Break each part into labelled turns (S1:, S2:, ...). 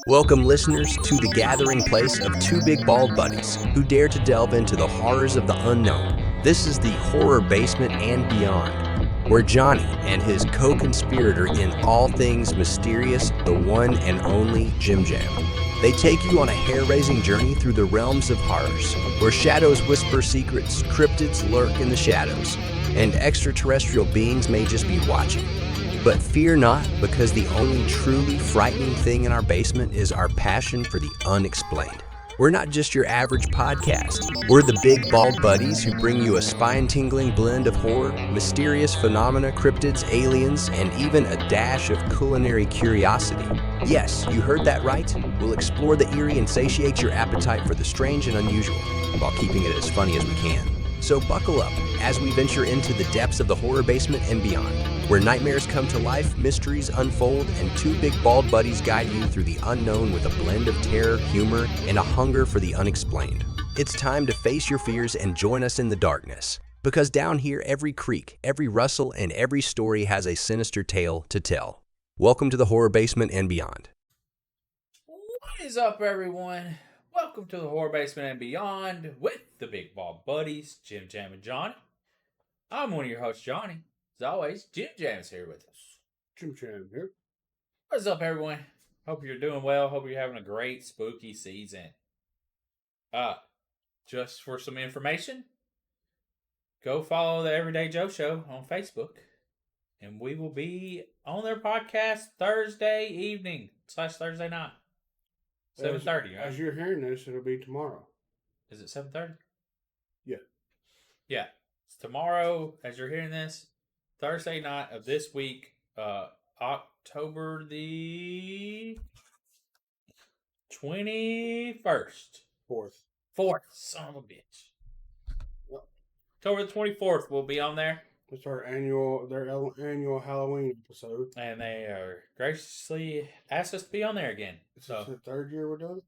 S1: Welcome, listeners, to the gathering place of two big bald buddies who dare to delve into the horrors of the unknown. This is the Horror Basement and Beyond, where Johnny and his co-conspirator in all things mysterious, the one and only Jim Jam. They take you on a hair-raising journey through the realms of horrors, where shadows whisper secrets, cryptids lurk in the shadows, and extraterrestrial beings may just be watching. But fear not, because the only truly frightening thing in our basement is our passion for the unexplained. We're not just your average podcast. We're the big bald buddies who bring you a spine-tingling blend of horror, mysterious phenomena, cryptids, aliens, and even a dash of culinary curiosity. Yes, you heard that right. We'll explore the eerie and satiate your appetite for the strange and unusual, while keeping it as funny as we can. So buckle up as we venture into the depths of the horror basement and beyond, where nightmares come to life, mysteries unfold, and two big bald buddies guide you through the unknown with a blend of terror, humor, and a hunger for the unexplained. It's time to face your fears and join us in the darkness, because down here every creak, every rustle, and every story has a sinister tale to tell. Welcome to the horror basement and beyond.
S2: What is up, everyone? Welcome to the Horror Basement and Beyond with the Big Ball Buddies, Jim Jam and Johnny. I'm one of your hosts, Johnny. As always, Jim Jam is here with us.
S3: Jim Jam here.
S2: What's up, everyone? Hope you're doing well. Hope you're having a great spooky season. Just for some information, go follow the Everyday Joe Show on Facebook, and we will be on their podcast Thursday evening / Thursday night. 7:30, right?
S3: As you're hearing this, it'll be tomorrow.
S2: Is it 7:30?
S3: Yeah.
S2: Yeah. It's tomorrow, as you're hearing this, Thursday night of this week, October the 21st. 4th. Son of a bitch.
S3: Yep.
S2: October the 24th, we'll be on there.
S3: It's their annual Halloween episode.
S2: And they are graciously asked us to be on there again.
S3: Is this the third year we're doing it?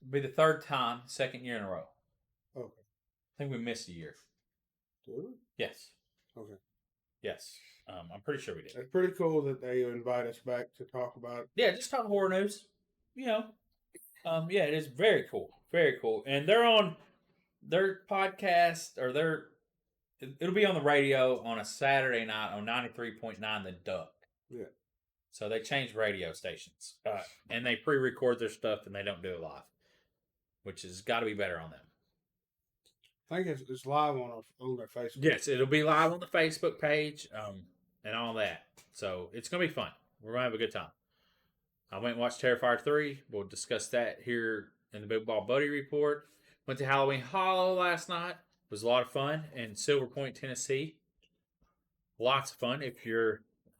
S2: It'll be the third time, second year in a row.
S3: Okay.
S2: I think we missed a year.
S3: Did we?
S2: Yes.
S3: Okay.
S2: Yes. I'm pretty sure we did.
S3: It's pretty cool that they invite us back to talk about.
S2: Yeah, just talk horror news. You know. Yeah, it is very cool. Very cool. And they're on their podcast, or it'll be on the radio on a Saturday night on 93.9 The Duck.
S3: Yeah.
S2: So they change radio stations. And they pre-record their stuff and they don't do it live, which has got to be better on them.
S3: I think it's live on their Facebook.
S2: Yes, it'll be live on the Facebook page and all that. So it's going to be fun. We're going to have a good time. I went and watched Terrifier 3. We'll discuss that here in the Big Ball Buddy Report. Went to Halloween Hollow last night. It was a lot of fun in Silver Point, Tennessee. Lots of fun. If you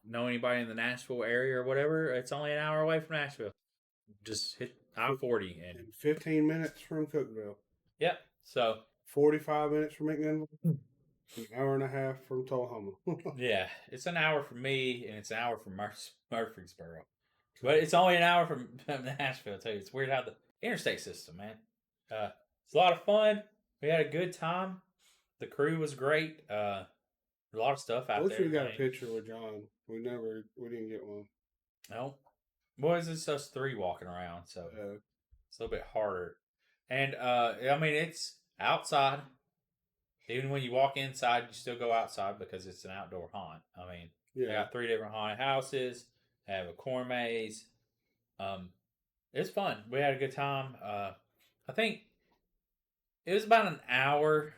S2: know anybody in the Nashville area or whatever, it's only an hour away from Nashville. Just hit I-40. And
S3: 15 minutes from Cookville.
S2: Yep. So
S3: 45 minutes from McMinnville. An hour and a half from Tullahoma.
S2: yeah, it's an hour from me, and it's an hour from Murfreesboro. But it's only an hour from Nashville, I tell you. It's weird how the interstate system, man. It's a lot of fun. We had a good time. The crew was great. A lot of stuff out there.
S3: I wish we got a picture with John. We didn't get one.
S2: No. Boys, it's us three walking around, so it's a little bit harder. And, I mean, it's outside. Even when you walk inside, you still go outside because it's an outdoor haunt. I mean, they got 3 different haunted houses. They have a corn maze. It's fun. We had a good time. I think it was about an hour.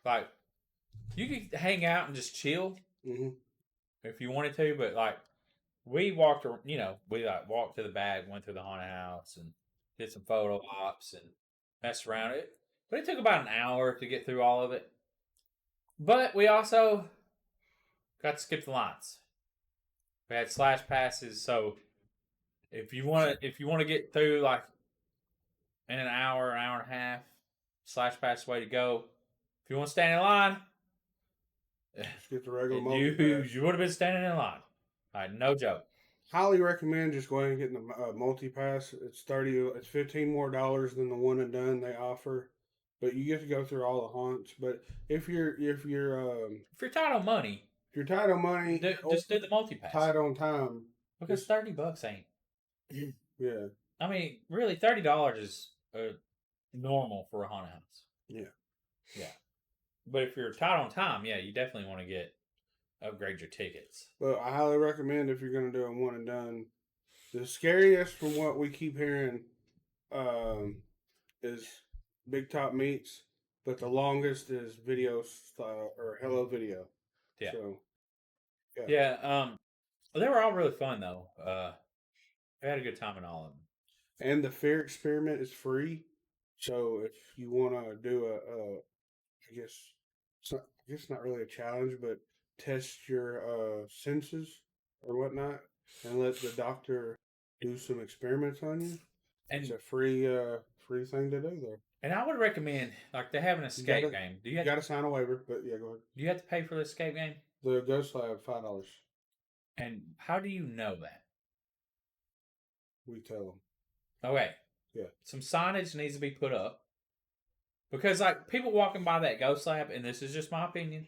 S2: Like, you could hang out and just chill if you wanted to, but like, we walked, we like walked to the back, went through the haunted house, and did some photo ops and messed around it. But it took about an hour to get through all of it. But we also got to skip the lines. We had slash passes, so if you want to get through like in an hour and a half, slash pass way to go. If you want to stand in line,
S3: just get the regular multi-pass.
S2: You would have been standing in line. All right, no joke.
S3: Highly recommend just going and getting the multi-pass. It's $15 more than the one and done they offer, but you get to go through all the haunts. But if you're
S2: tight on money,
S3: just do the
S2: multi pass.
S3: Tight on time.
S2: Because $30 ain't
S3: Yeah.
S2: I mean, really, $30 is normal for a haunted house.
S3: Yeah.
S2: Yeah. But if you're tight on time, yeah, you definitely want to upgrade your tickets.
S3: But I highly recommend if you're going to do a one and done. The scariest, from what we keep hearing, is Big Top Meats, but the longest is Video or Hello Video.
S2: Yeah.
S3: So,
S2: Yeah. They were all really fun though. I had a good time in all of them.
S3: And the Fear Experiment is free. So if you want to do I guess not really a challenge, but test your senses or whatnot, and let the doctor do some experiments on you.
S2: And
S3: it's a free thing to do there.
S2: And I would recommend, like, they have an escape game.
S3: You got to sign a waiver, but yeah, go ahead.
S2: Do you have to pay for the escape game?
S3: The Ghost Lab, $5.
S2: And how do you know that?
S3: We tell them.
S2: Okay.
S3: Yeah.
S2: Some signage needs to be put up. Because, like, people walking by that Ghost Lab, and this is just my opinion,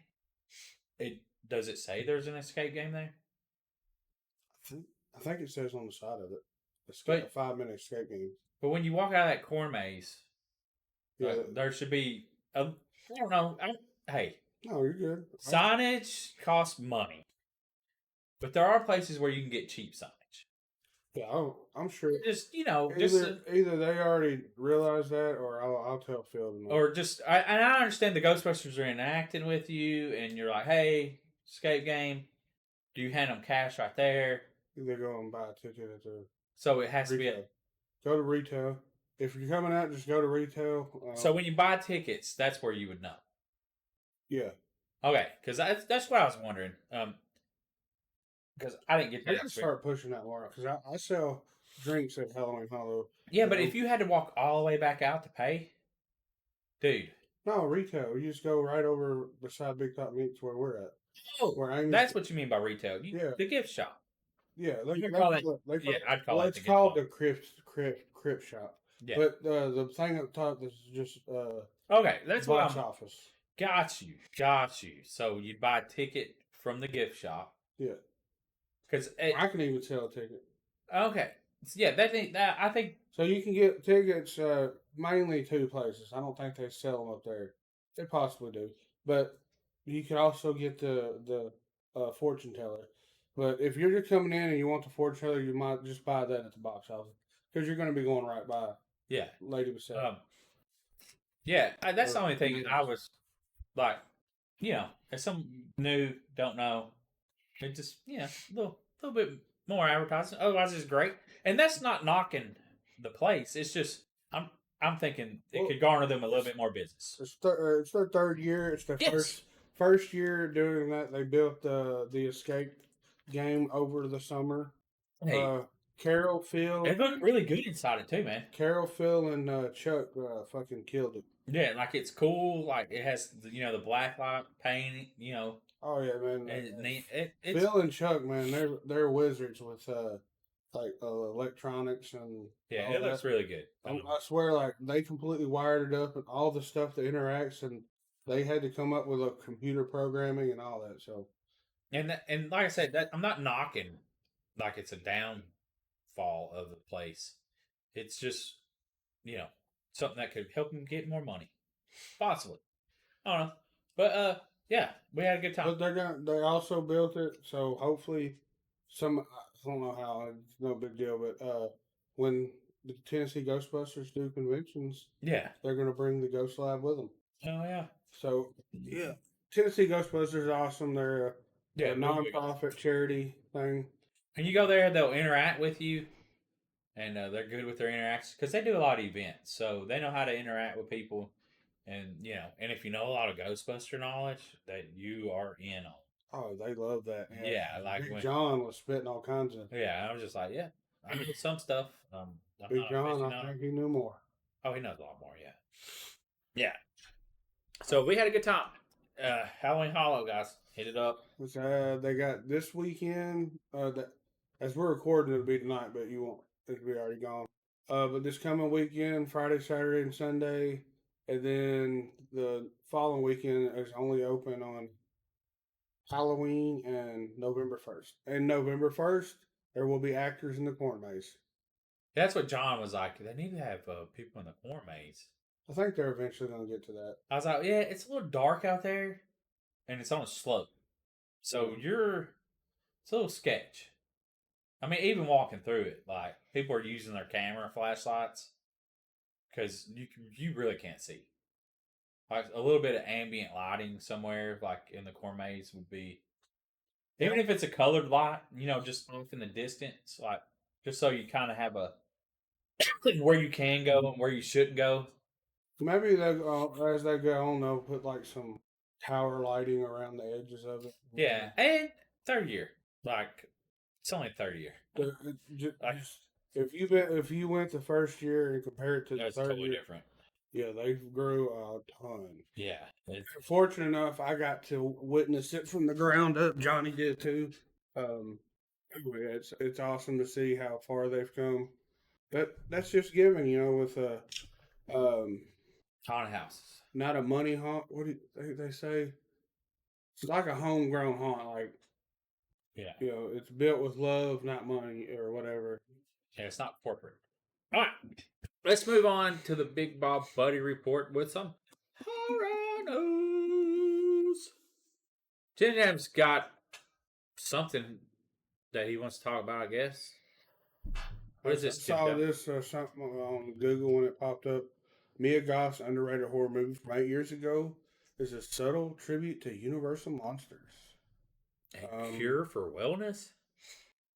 S2: does it say there's an escape game there?
S3: I think it says on the side of it. A 5-minute escape game.
S2: But when you walk out of that corn maze, yeah, there should be, I don't know, hey.
S3: No, you're good.
S2: Signage costs money. But there are places where you can get cheap signage.
S3: Yeah, I'm sure.
S2: Just,
S3: either they already realize that, or I'll tell Phil.
S2: Or just, I understand the Ghostbusters are interacting with you, and you're like, hey, escape game. Do you hand them cash right there?
S3: They go and buy a ticket at the.
S2: So it has
S3: retail.
S2: to be
S3: go to retail. If you're coming out, just go to retail.
S2: So when you buy tickets, that's where you would know.
S3: Yeah.
S2: Okay, because that's what I was wondering. Because I didn't get that.
S3: I gotta start pushing that more because I sell drinks at Halloween Hollow.
S2: Yeah, but if you had to walk all the way back out to pay, dude.
S3: No, retail. You just go right over beside Big Top Meats where we're at.
S2: Oh, that's what you mean by retail.
S3: Yeah.
S2: The gift shop.
S3: Yeah,
S2: I'd call it
S3: it's called the Crypt Shop.
S2: Yeah.
S3: But the thing up top is just
S2: okay, that's what
S3: box office.
S2: Got you. So you buy a ticket from the gift shop.
S3: Yeah.
S2: Because
S3: I can even sell a ticket.
S2: Okay. Yeah, that I think.
S3: So you can get tickets mainly 2 places. I don't think they sell them up there. They possibly do, but you can also get the fortune teller. But if you're just coming in and you want the fortune teller, you might just buy that at the box office because you're going to be going right by.
S2: Yeah,
S3: Lady beside.
S2: Yeah, that's the only thing I was like, as some new don't know, it just a little bit more advertising. Otherwise, it's great, and that's not knocking the place. It's just I'm thinking it could garner them a little bit more business.
S3: It's their 3rd year. It's their first year doing that. They built the escape game over the summer.
S2: Hey,
S3: Carol, Phil.
S2: It looked really good inside it too, man.
S3: Carol, Phil, and Chuck fucking killed it.
S2: Yeah, like it's cool. Like it has the black light paint.
S3: Oh yeah, man.
S2: It's
S3: Phil and Chuck, man, they're wizards with electronics and
S2: it looks really good.
S3: I swear, like they completely wired it up and all the stuff that interacts, and they had to come up with a computer programming and all that. So,
S2: and like I said, that I'm not knocking like it's a downfall of the place. It's just something that could help them get more money, possibly. I don't know, but yeah, we had a good time.
S3: But they also built it, so hopefully I don't know how, it's no big deal, but when the Tennessee Ghostbusters do conventions,
S2: yeah,
S3: they're going to bring the Ghost Lab with them.
S2: Oh yeah.
S3: So yeah, Tennessee Ghostbusters is awesome. They're a non-profit charity thing.
S2: And you go there, they'll interact with you, and they're good with their interactions because they do a lot of events, so they know how to interact with people. And and if you know a lot of Ghostbuster knowledge, that you are in on.
S3: Oh, they love that.
S2: Yeah, like
S3: Big John was spitting all kinds of.
S2: Yeah, I was just like, I know some stuff.
S3: Big John, I think he knew more.
S2: Oh, he knows a lot more. Yeah, yeah. So we had a good time. Halloween Hollow, guys, hit it up.
S3: They got this weekend. As we're recording, it'll be tonight, but you won't. It'll be already gone. But this coming weekend, Friday, Saturday, and Sunday. And then the following weekend is only open on Halloween and November 1st. And November 1st, there will be actors in the corn maze.
S2: That's what John was like. They need to have people in the corn maze.
S3: I think they're eventually going to get to that.
S2: I was like, yeah, it's a little dark out there, and it's on a slope, so it's a little sketch. I mean, even walking through it, like people are using their camera flashlights because you really can't see. Like a little bit of ambient lighting somewhere, like in the corn maze, would be, even if it's a colored light, just off in the distance, like just so you kind of have a where you can go and where you shouldn't go.
S3: Maybe they as they go on, they'll put like some tower lighting around the edges of it.
S2: Yeah, and third year, like it's only third year. Like,
S3: If you went the first year and compare it to the
S2: that's
S3: third
S2: totally
S3: year,
S2: different.
S3: yeah, they grew a ton.
S2: Yeah,
S3: Fortunate enough, I got to witness it from the ground up. Johnny did too. It's awesome to see how far they've come. But that's just given, with
S2: haunted houses.
S3: not a money haunt. What do they say? It's like a homegrown haunt. Like,
S2: Yeah,
S3: it's built with love, not money or whatever.
S2: yeah, it's not corporate. All right, let's move on to the Big Bob Buddy report with some horror news. Jim's got something that he wants to talk about, I guess. What is this?
S3: I saw this something on Google when it popped up. Mia Goth's underrated horror movie from 8 years ago is a subtle tribute to Universal monsters.
S2: A cure for wellness?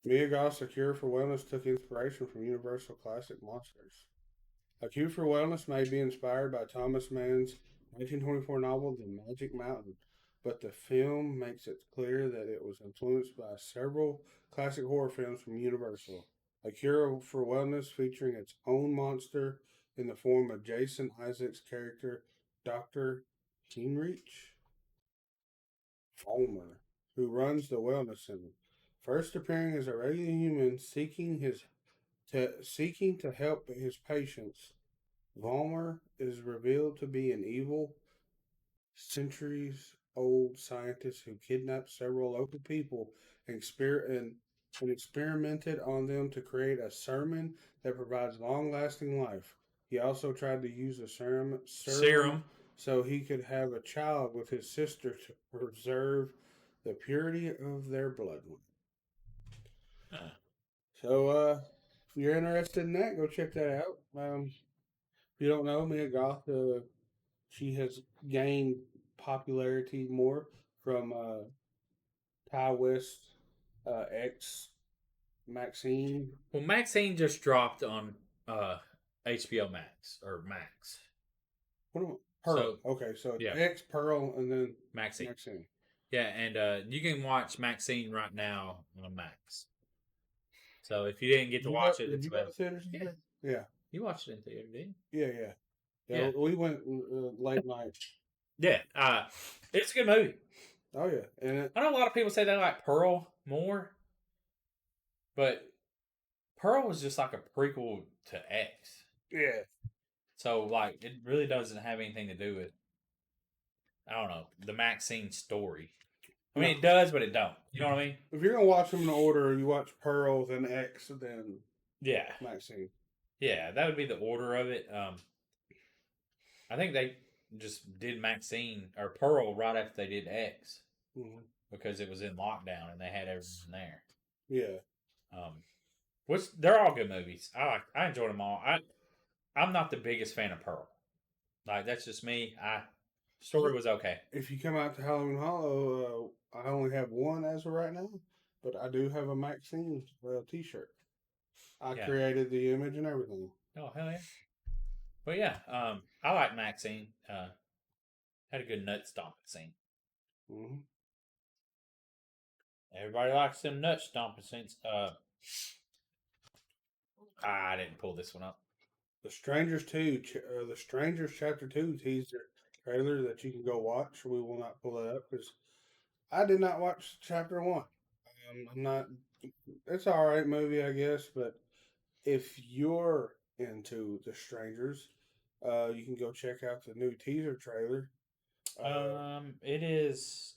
S3: Mia Goth's A Cure for Wellness took inspiration from Universal classic monsters. A Cure for Wellness may be inspired by Thomas Mann's 1924 novel The Magic Mountain, but the film makes it clear that it was influenced by several classic horror films from Universal. A Cure for Wellness featuring its own monster in the form of Jason Isaacs' character, Dr. Heinrich Vollmer, who runs the wellness center. First appearing as a regular human seeking to help his patients, Vollmer is revealed to be an evil, centuries-old scientist who kidnapped several local people and experimented on them to create a serum that provides long-lasting life. He also tried to use a serum so he could have a child with his sister to preserve the purity of their bloodline. So, if you're interested in that, go check that out. If you don't know, Mia Goth, she has gained popularity more from Ty West ex Maxine.
S2: Well, Maxine just dropped on HBO Max or Max.
S3: Pearl. Okay, so
S2: yeah.
S3: ex Pearl and then
S2: Maxine.
S3: Maxine.
S2: Yeah, and you can watch Maxine right now on Max. So if you didn't get to watch it, it's better.
S3: Yeah.
S2: You watched it in theater, didn't
S3: you? Yeah. We went late night.
S2: Yeah. It's a good movie.
S3: Oh yeah. And
S2: I know a lot of people say they like Pearl more, but Pearl was just like a prequel to X.
S3: Yeah.
S2: So like it really doesn't have anything to do with, I don't know, the Maxine story. I mean, it does, but it don't. You know what I mean?
S3: If you're gonna watch them in order, you watch Pearl, then X, then Maxine.
S2: Yeah, that would be the order of it. I think they just did Maxine or Pearl right after they did X because it was in lockdown and they had everything there.
S3: Yeah.
S2: Which they're all good movies. I enjoyed them all. I'm not the biggest fan of Pearl. Like that's just me. Story was okay.
S3: If you come out to Halloween Hollow, I only have one as of right now, but I do have a Maxine T-shirt. I created the image and everything.
S2: Oh hell yeah! But yeah, I like Maxine. Had a good nut stomping scene.
S3: Mm-hmm.
S2: Everybody likes them nut stomping scenes. I didn't pull this one up.
S3: The Strangers Chapter 2 teaser trailer that you can go watch. We will not pull it up because I did not watch Chapter 1. I'm not. It's an alright movie, I guess, but if you're into The Strangers, you can go check out the new teaser trailer.
S2: It is.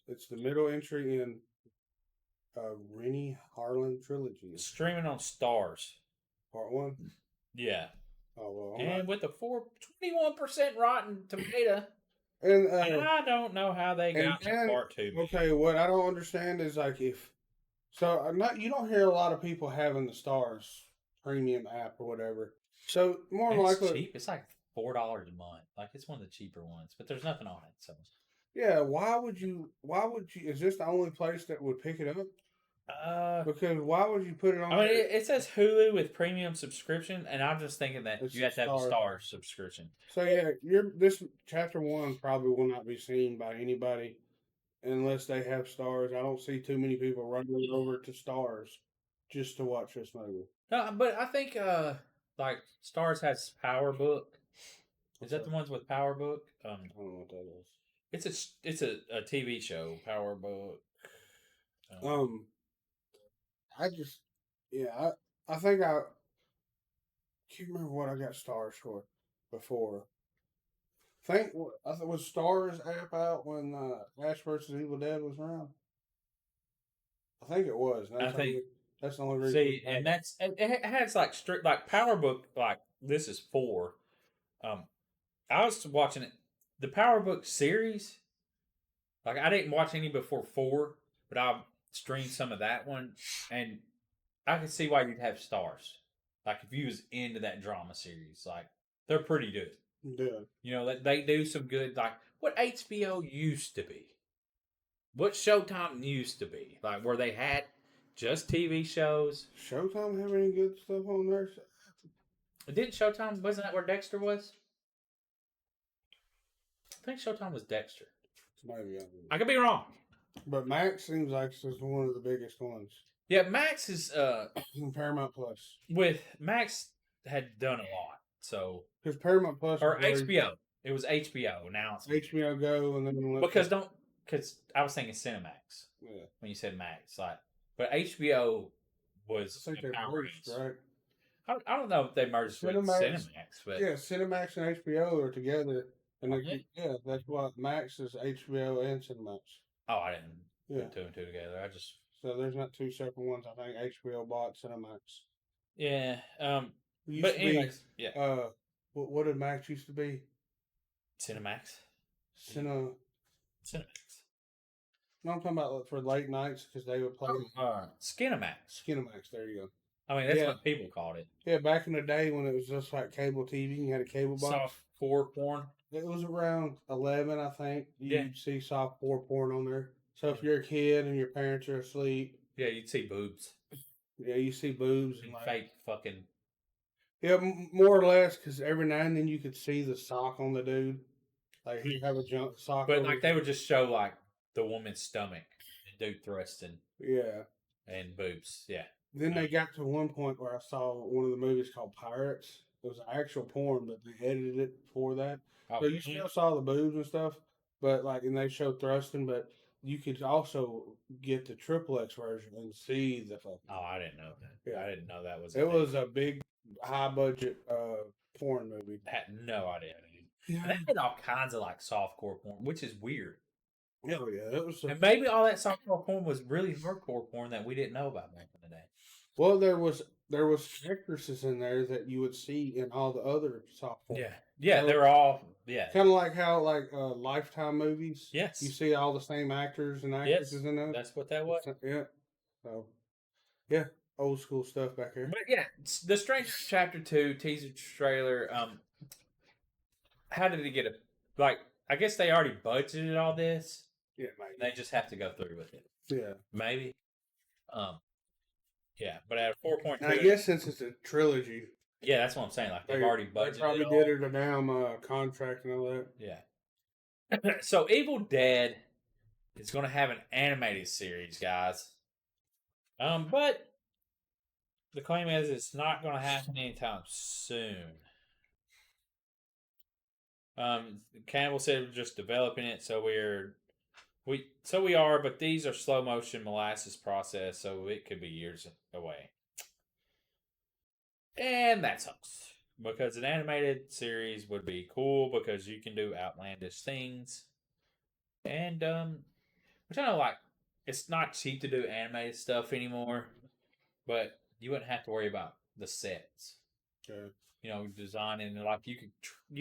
S3: It's the middle entry in Rennie Harlan trilogy.
S2: Streaming on Stars.
S3: Part 1?
S2: Yeah.
S3: Oh, well.
S2: And with a 21% Rotten Tomato,
S3: And
S2: I don't know how they got to
S3: then,
S2: part 2.
S3: okay, what I don't understand is like if so, you don't hear a lot of people having the Stars premium app or whatever. So more than
S2: It's
S3: likely,
S2: cheap. It's like $4 a month. Like it's one of the cheaper ones, but there's nothing on it. So,
S3: yeah. Why would you? Why would you? Is this the only place that would pick it up? Because why would you put it on?
S2: I mean, it says Hulu with premium subscription, and I'm just thinking that
S3: It's
S2: you have to have the
S3: Star.
S2: Star subscription.
S3: So yeah, this chapter 1 probably will not be seen by anybody unless they have Stars. I don't see too many people running over to Stars just to watch this movie.
S2: No, but I think like Stars has Power Book. Is that the ones with Power Book?
S3: I don't know what that is.
S2: It's a TV show, Power Book.
S3: I just, yeah, I think I can't remember what I got Stars for before. I think was Stars app out when Ash versus Evil Dead was around. I think it was. That's the only reason.
S2: See, and it has like strict like Power Book. Like this is 4. I was watching it, the Power Book series. Like I didn't watch any before 4, but I streamed some of that one, and I could see why you'd have Stars. Like if you was into that drama series, like they're pretty good.
S3: Yeah.
S2: You know, they do some good, like what HBO used to be, what Showtime used to be, like where they had just TV shows.
S3: Showtime have any good stuff on there?
S2: Didn't Showtime, wasn't that where Dexter was? I think Showtime was Dexter.
S3: Maybe
S2: I could be wrong.
S3: But Max seems like it's one of the biggest ones.
S2: Yeah, Max is
S3: Paramount Plus.
S2: with Max had done a lot. So
S3: because Paramount Plus
S2: or HBO. It was HBO. Now it's
S3: HBO Go, and then
S2: because I was thinking Cinemax.
S3: Yeah.
S2: When you said Max, like, but HBO was.
S3: I think they merged, right?
S2: I don't know if they merged with Cinemax, but
S3: yeah, Cinemax and HBO are together, and
S2: Okay.
S3: yeah, that's what Max is HBO and Cinemax.
S2: Oh, I didn't put 2 and 2 together. I just
S3: so there's not 2 separate ones. I think HBO bought Cinemax.
S2: Yeah.
S3: But
S2: anyways, yeah.
S3: What did Max used to be?
S2: Cinemax.
S3: Cinemax. No, I'm talking about for late nights because they would play.
S2: Skinemax.
S3: Skinemax. There you go.
S2: I mean, that's what people called it.
S3: Yeah, back in the day when it was just like cable TV, you had a cable box.
S2: Softcore porn.
S3: It was around 11, I think. You'd see softcore porn on there. So if you're a kid and your parents are asleep,
S2: yeah, you'd see boobs.
S3: Yeah, you see boobs
S2: and fake fucking.
S3: Yeah, more or less, because every now and then you could see the sock on the dude. Like he'd have a jump sock.
S2: But like they would just show like the woman's stomach, and dude thrusting.
S3: Yeah.
S2: And boobs. Yeah.
S3: Then they got to one point where I saw one of the movies called Pirates. It was actual porn, but they edited it for that. So you still saw the boobs and stuff, but like, and they showed thrusting, but you could also get the XXX version and see the fucking.
S2: Oh, I didn't know that. Yeah. I didn't know that was.
S3: It was a big, high budget porn movie.
S2: I had no idea. Yeah. They had all kinds of like softcore porn, which is weird.
S3: Oh yeah, it was.
S2: And maybe all that softcore porn was really hardcore porn that we didn't know about back in the day.
S3: Well, there was actresses in there that you would see in all the other softcore.
S2: Yeah, yeah, they're all
S3: kind of like how Lifetime movies.
S2: Yes,
S3: you see all the same actors and actresses in those.
S2: That's what that was.
S3: Yeah. So, yeah, old school stuff back here.
S2: But yeah, The Stranger Chapter 2 teaser trailer. How did it get a like? I guess they already budgeted all this.
S3: Yeah, maybe.
S2: They just have to go through with it.
S3: Yeah,
S2: maybe. Yeah, but at a 4.2,
S3: I guess since it's a trilogy.
S2: Yeah, that's what I'm saying. Like they've already budgeted.
S3: They probably did it a damn contract and all that.
S2: Yeah. So Evil Dead is going to have an animated series, guys. But the claim is it's not going to happen anytime soon. Campbell said we're just developing it, so we are, but these are slow motion molasses process, so it could be years away. And that sucks because an animated series would be cool because you can do outlandish things, and which I know like it's not cheap to do animated stuff anymore, but you wouldn't have to worry about the sets.
S3: Okay.
S2: You know, designing like you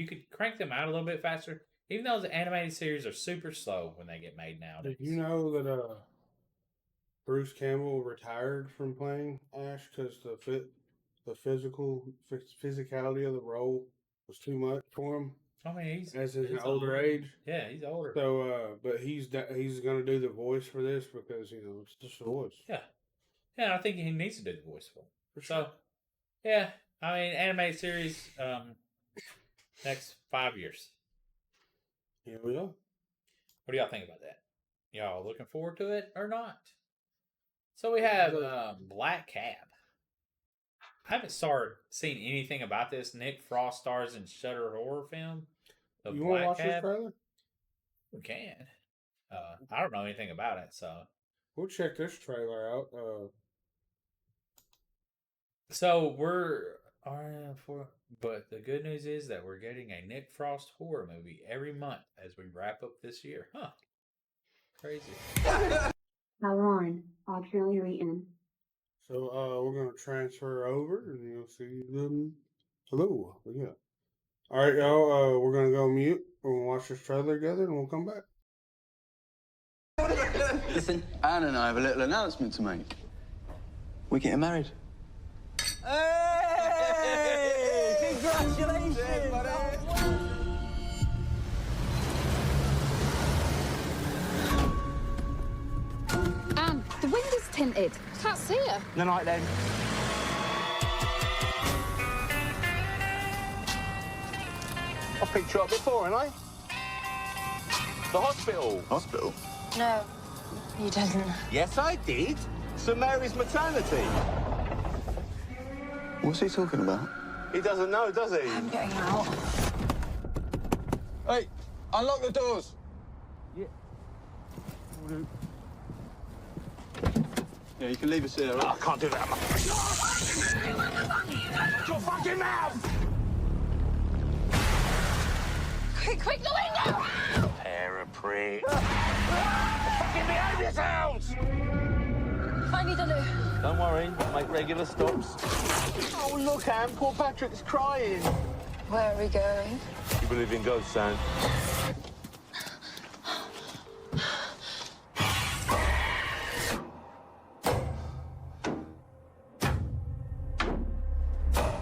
S2: could crank them out a little bit faster. Even though the animated series are super slow when they get made nowadays.
S3: Did you know that Bruce Campbell retired from playing Ash because the physicality of the role was too much for him
S2: I mean,
S3: as in an
S2: he's
S3: older
S2: old.
S3: age.
S2: Yeah, he's older.
S3: So, but he's gonna do the voice for this because it's just a voice.
S2: Yeah, I think he needs to do the voice for him.
S3: For sure.
S2: So, yeah, I mean, animated series, next 5 years.
S3: Here we go.
S2: What do y'all think about that? Y'all looking forward to it or not? So we have Black Cab. I haven't seen anything about this. Nick Frost stars in Shudder horror film.
S3: You want to watch this trailer?
S2: We can. I don't know anything about it, so
S3: We'll check this trailer out.
S2: so we're but the good news is that we're getting a Nick Frost horror movie every month as we wrap up this year. Huh. Crazy.
S4: Power on. Auxiliary in.
S3: So we're gonna transfer over, and you'll see them. Hello, yeah. All right, y'all. We're gonna go mute. We're gonna watch this trailer together, and we'll come back.
S5: Listen, Anne and I have a little announcement to make. We're getting married.
S6: Hey! Congratulations!
S7: Anne, the window's tinted. Can't see her.
S6: Good night, then. I've picked you up before, haven't I? The hospital.
S5: Hospital?
S7: No, you didn't.
S6: Yes, I did. St Mary's Maternity.
S5: What's he talking about?
S6: He doesn't know, does he?
S7: I'm getting out.
S6: Hey, unlock the doors.
S5: Yeah, you can leave us here,
S6: Oh, I can't do that. Shut your fucking mouth!
S7: Quick, the window!
S6: Pair of pricks. Fucking behind yourselves!
S7: I need a loo.
S6: Don't worry, we'll make regular stops. Oh, look, Anne, poor Patrick's crying.
S7: Where are we going?
S6: You believe in ghosts, Anne?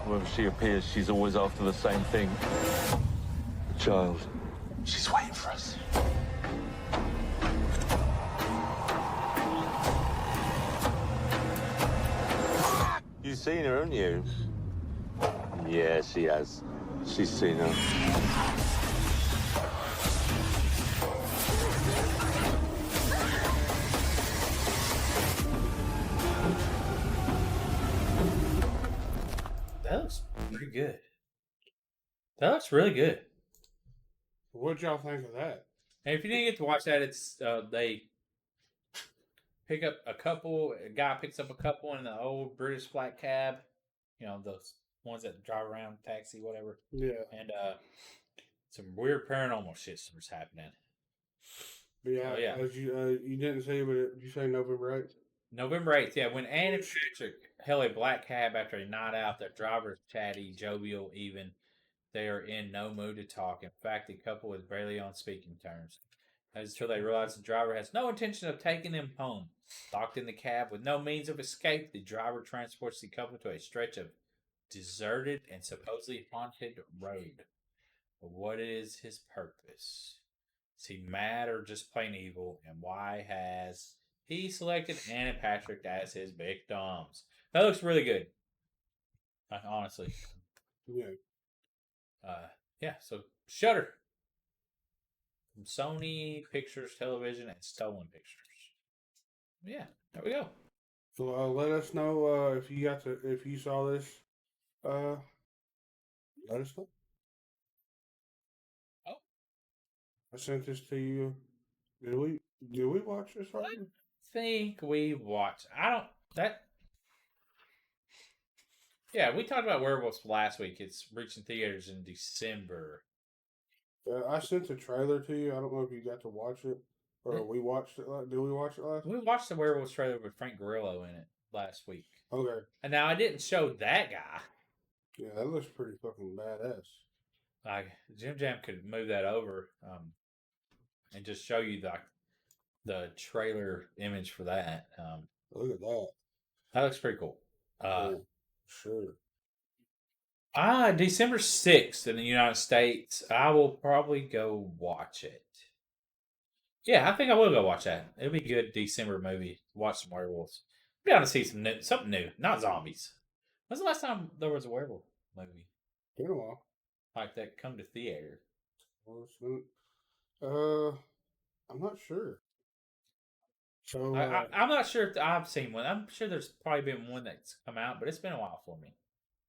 S6: Wherever she appears, she's always after the same thing. The child. She's waiting for us. You've seen her, haven't you? Yeah, she has. She's seen her.
S2: That looks pretty good. That looks really good.
S3: What'd y'all think of that?
S2: And if you didn't get to watch that, it's they pick up a couple. A guy picks up a couple in the old British black cab. You know, those ones that drive around, taxi, whatever.
S3: Yeah.
S2: And some weird paranormal shit starts happening.
S3: But yeah.
S2: Oh, yeah.
S3: As you didn't say, but did you say November 8th?
S2: November 8th, yeah, when Anne and Patrick hail a black cab after a night out, their driver is chatty, jovial, even. They are in no mood to talk. In fact, the couple is barely on speaking terms. Until they realize the driver has no intention of taking them home. Locked in the cab with no means of escape, the driver transports the couple to a stretch of deserted and supposedly haunted road. But what is his purpose? Is he mad or just plain evil? And why has he selected Anne and Patrick as his victims? That looks really good. Honestly.
S3: Yeah.
S2: Yeah, so Shudder. From Sony Pictures Television and Stolen Pictures. Yeah, there we go.
S3: So let us know if you saw this. Let us know.
S2: Oh.
S3: I sent this to you. Did we watch this already?
S2: I think we watched. Yeah, we talked about Werewolves last week. It's reaching theaters in December.
S3: I sent the trailer to you. I don't know if you got to watch it or we watched it. Did we watch it last?
S2: We watched the Werewolves trailer with Frank Grillo in it last week.
S3: Okay.
S2: And now I didn't show that guy.
S3: Yeah, that looks pretty fucking badass.
S2: Like Jim Jam could move that over and just show you the trailer image for that.
S3: Look at that.
S2: That looks pretty cool.
S3: Yeah, sure.
S2: December 6th in the United States. I will probably go watch it. Yeah, I think I will go watch that. It'll be a good December movie. Watch some werewolves. Be able to see something new, not zombies. When's the last time there was a werewolf movie
S3: Been a while.
S2: like that come to theater?
S3: Well, it's been- I'm not sure. So
S2: I'm not sure if I've seen one. I'm sure there's probably been one that's come out, but it's been a while for me.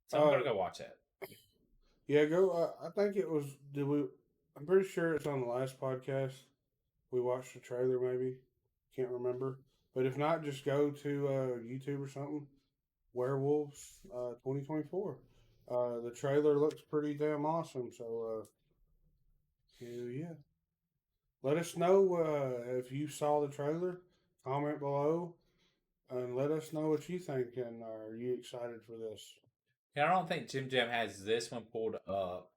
S2: So I'm gonna go watch that.
S3: yeah, go. I think it was. Did we? I'm pretty sure it's on the last podcast. We watched the trailer. Maybe can't remember. But if not, just go to YouTube or something. Werewolves 2024. The trailer looks pretty damn awesome. So hell yeah. Let us know if you saw the trailer. Comment below and let us know what you think. And are you excited for this?
S2: Yeah, I don't think Jim Jam has this one pulled up.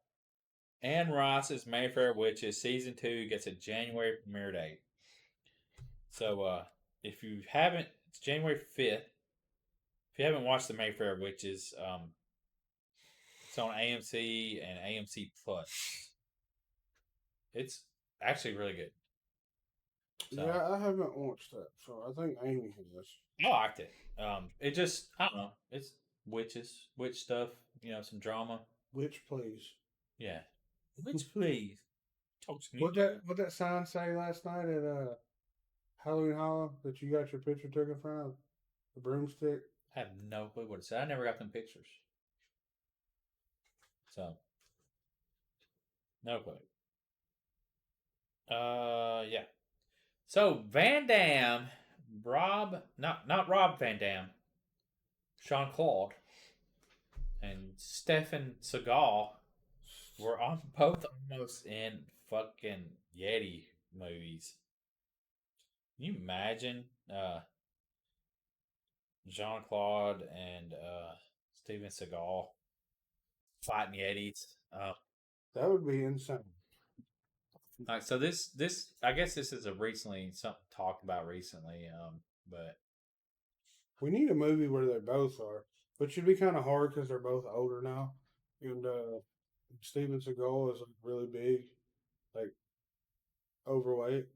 S2: Anne Rice's Mayfair Witches season 2 gets a January premiere date. So if you haven't, it's January 5th. If you haven't watched the Mayfair Witches, it's on AMC and AMC Plus. It's actually really good. So,
S3: Yeah, I haven't watched that, so I think Amy has.
S2: I liked it. It just, I don't know, it's witches, witch stuff, some drama.
S3: Which please?
S2: Yeah. Witch please. Talk to me.
S3: What that sign say last night at Halloween Hollow that you got your picture taken in front of? The broomstick?
S2: I have no clue what it said. I never got them pictures. So, no clue. Yeah. So Van Damme, not Rob Van Dam, Jean-Claude, and Stefan Seagal were both almost in fucking Yeti movies. Can you imagine Jean-Claude and Steven Seagal fighting Yetis?
S3: That would be insane.
S2: Like, so this I guess this is something talked about recently, but
S3: We need a movie where they both are, but should be kind of hard because they're both older now, and Steven Seagal is like really big, like overweight,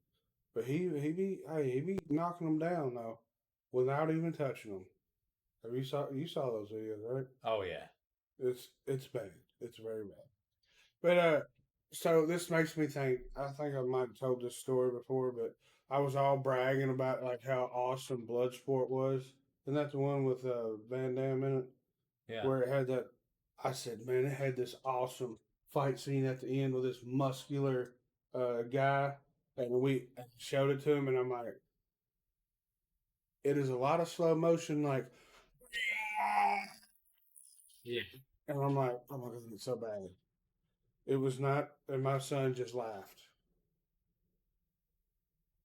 S3: but he be knocking them down though, without even touching them. Have you saw those videos, right?
S2: oh yeah,
S3: It's bad. It's very bad. But so this makes me think. I think I might have told this story before, but I was all bragging about like how awesome Bloodsport was. Isn't that the one with Van Damme in it?
S2: yeah.
S3: Where it had that. I said, man, it had this awesome fight scene at the end with this muscular guy, and we showed it to him, and I'm like, it is a lot of slow motion, like,
S2: Yeah.
S3: and I'm like, oh my god, it's so bad. It was not, and my son just laughed.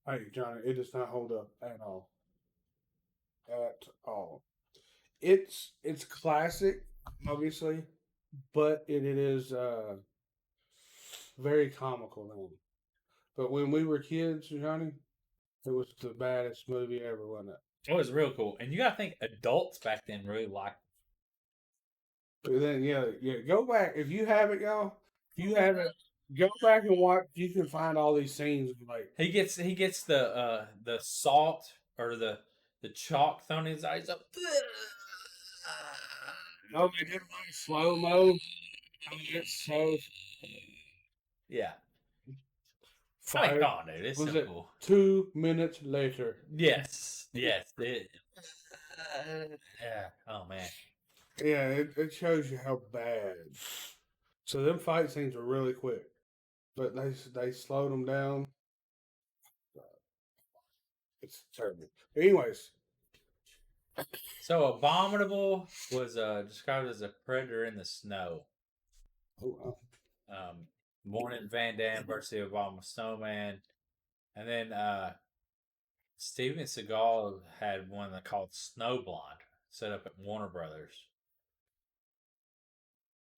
S3: Hey, Johnny, it does not hold up at all. At all. It's classic, obviously, but it is very comical then. But when we were kids, Johnny, it was the baddest movie ever, wasn't it?
S2: It was real cool, and you gotta think adults back then really liked.
S3: But then, yeah, go back if you haven't, y'all. If you haven't, go back and watch. You can find all these scenes. Like
S2: He gets the salt or the chalk thrown in his eyes up.
S3: no, they did like slow mo. It's so
S2: Yeah.
S3: fire.
S2: Come on, dude. It's
S3: Was
S2: so
S3: it
S2: cool.
S3: 2 minutes later?
S2: Yes. Yes. Yeah. Oh man.
S3: Yeah, it shows you how bad. So them fight scenes are really quick, but they slowed them down. It's terrible. Anyways,
S2: So Abominable was described as a predator in the snow.
S3: oh,
S2: Morning Van Damme versus the Abominable Snowman, and then Steven Seagal had one called Snowblind. set up at Warner Brothers.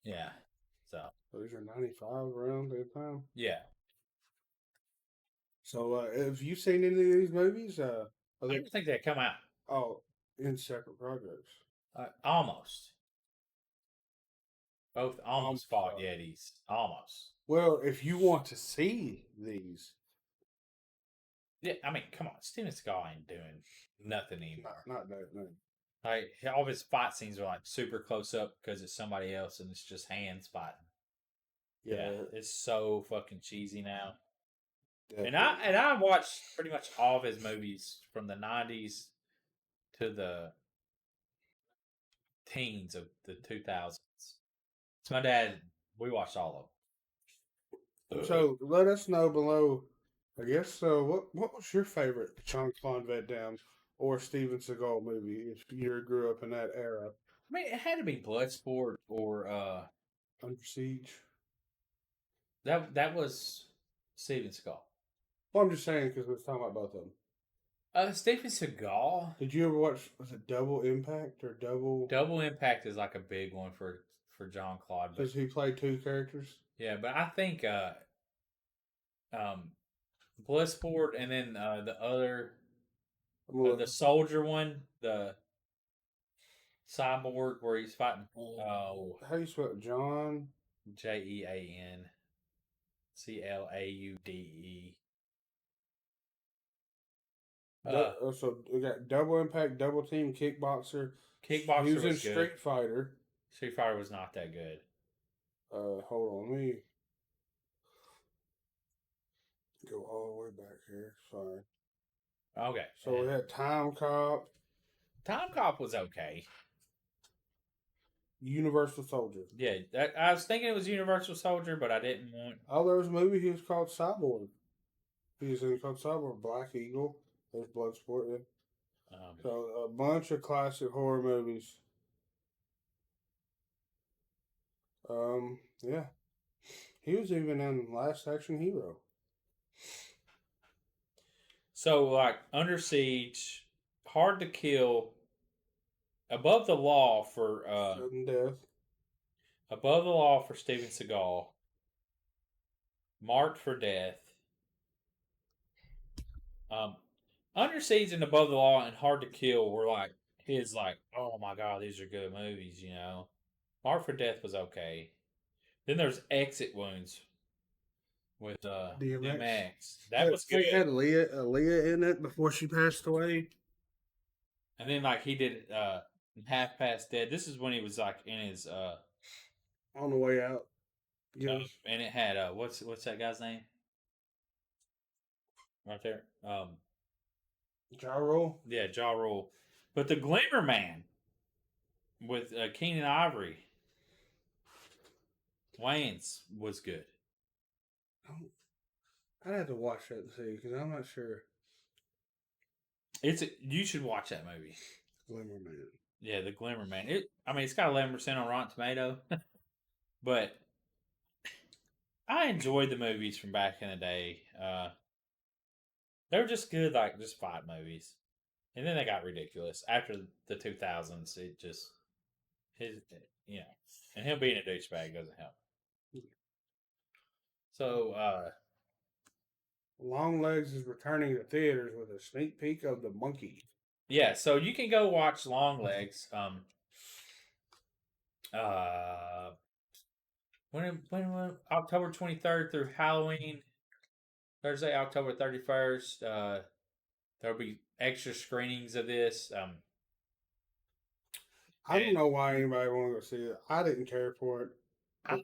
S2: Yeah. So
S3: Those are 95 around that time.
S2: yeah.
S3: So, have you seen any of these movies?
S2: I don't think they come out.
S3: In separate projects.
S2: Almost. Both almost fought
S3: fought.
S2: Yetis. Almost.
S3: Well, if you want to see these,
S2: Yeah, I mean, come on. Steven Seagal ain't doing nothing anymore.
S3: not that, no.
S2: Like, all of his fight scenes are like super close up because it's somebody else and it's just hands fighting. Yeah, it's so fucking cheesy now. And I watched pretty much all of his movies from the 90s to the teens of the 2000s. So my dad, we watched all of them.
S3: So let us know below. I guess what was your favorite Jean-Claude Van Damme or Steven Seagal movie if you grew up in that era?
S2: I mean, it had to be Bloodsport or
S3: Under Siege.
S2: that was Steven Seagal.
S3: Well, I'm just saying because we was talking about both of them.
S2: Steven Seagal.
S3: Did you ever watch? Was it Double Impact or Double?
S2: Double Impact is like a big one for John Claude.
S3: Does he play two characters?
S2: Yeah, but I think Bloodsport and then the other the soldier one, the cyborg where he's fighting. Oh,
S3: How do you spell it? John?
S2: JeanClaude.
S3: So we got Double Impact, Double Team, Kickboxer.
S2: Kickboxer
S3: He was in
S2: was good.
S3: Street Fighter.
S2: Street Fighter was not that good.
S3: Hold on, let me go all the way back here. Sorry.
S2: Okay.
S3: So we had Time Cop,
S2: Time Cop was okay.
S3: Universal Soldier.
S2: Yeah, I was thinking it was Universal Soldier, but I didn't want.
S3: Oh, there was a movie he was called Cyborg. He was in called Cyborg, Black Eagle. There's Bloodsport. Yeah. So a bunch of classic horror movies. Yeah. He was even in Last Action Hero.
S2: So, like, Under Siege, Hard to Kill, Above the Law for
S3: Sudden Death.
S2: Above the Law for Steven Seagal, Marked for Death. Under Siege and Above the Law and Hard to Kill were like his oh my god, these are good movies, you know. Marked for Death was okay. Then there's Exit Wounds with DMX. That was good.
S3: It had Aaliyah in it before she passed away.
S2: And then like he did Half Past Dead. This is when he was like in his
S3: On the way out. Yes.
S2: And it had what's that guy's name? Right there.
S3: Ja Rule.
S2: Yeah, Ja Rule. But the Glimmer Man with Keenan Ivory. Wayans was good.
S3: I'd have to watch that and see because I'm not sure.
S2: You should watch that movie.
S3: Glimmer Man.
S2: Yeah, the Glimmer Man. It's got 11% on Rotten Tomato, but I enjoyed the movies from back in the day. They were just good, like just fight movies, and then they got ridiculous after the 2000s. It just and him being a douchebag doesn't help. So,
S3: Longlegs is returning to theaters with a sneak peek of The Monkey.
S2: yeah, so you can go watch Longlegs. When October 23rd through Halloween, Thursday, October 31st. There'll be extra screenings of this.
S3: I don't know why anybody want to go see it. I didn't care for it.
S2: I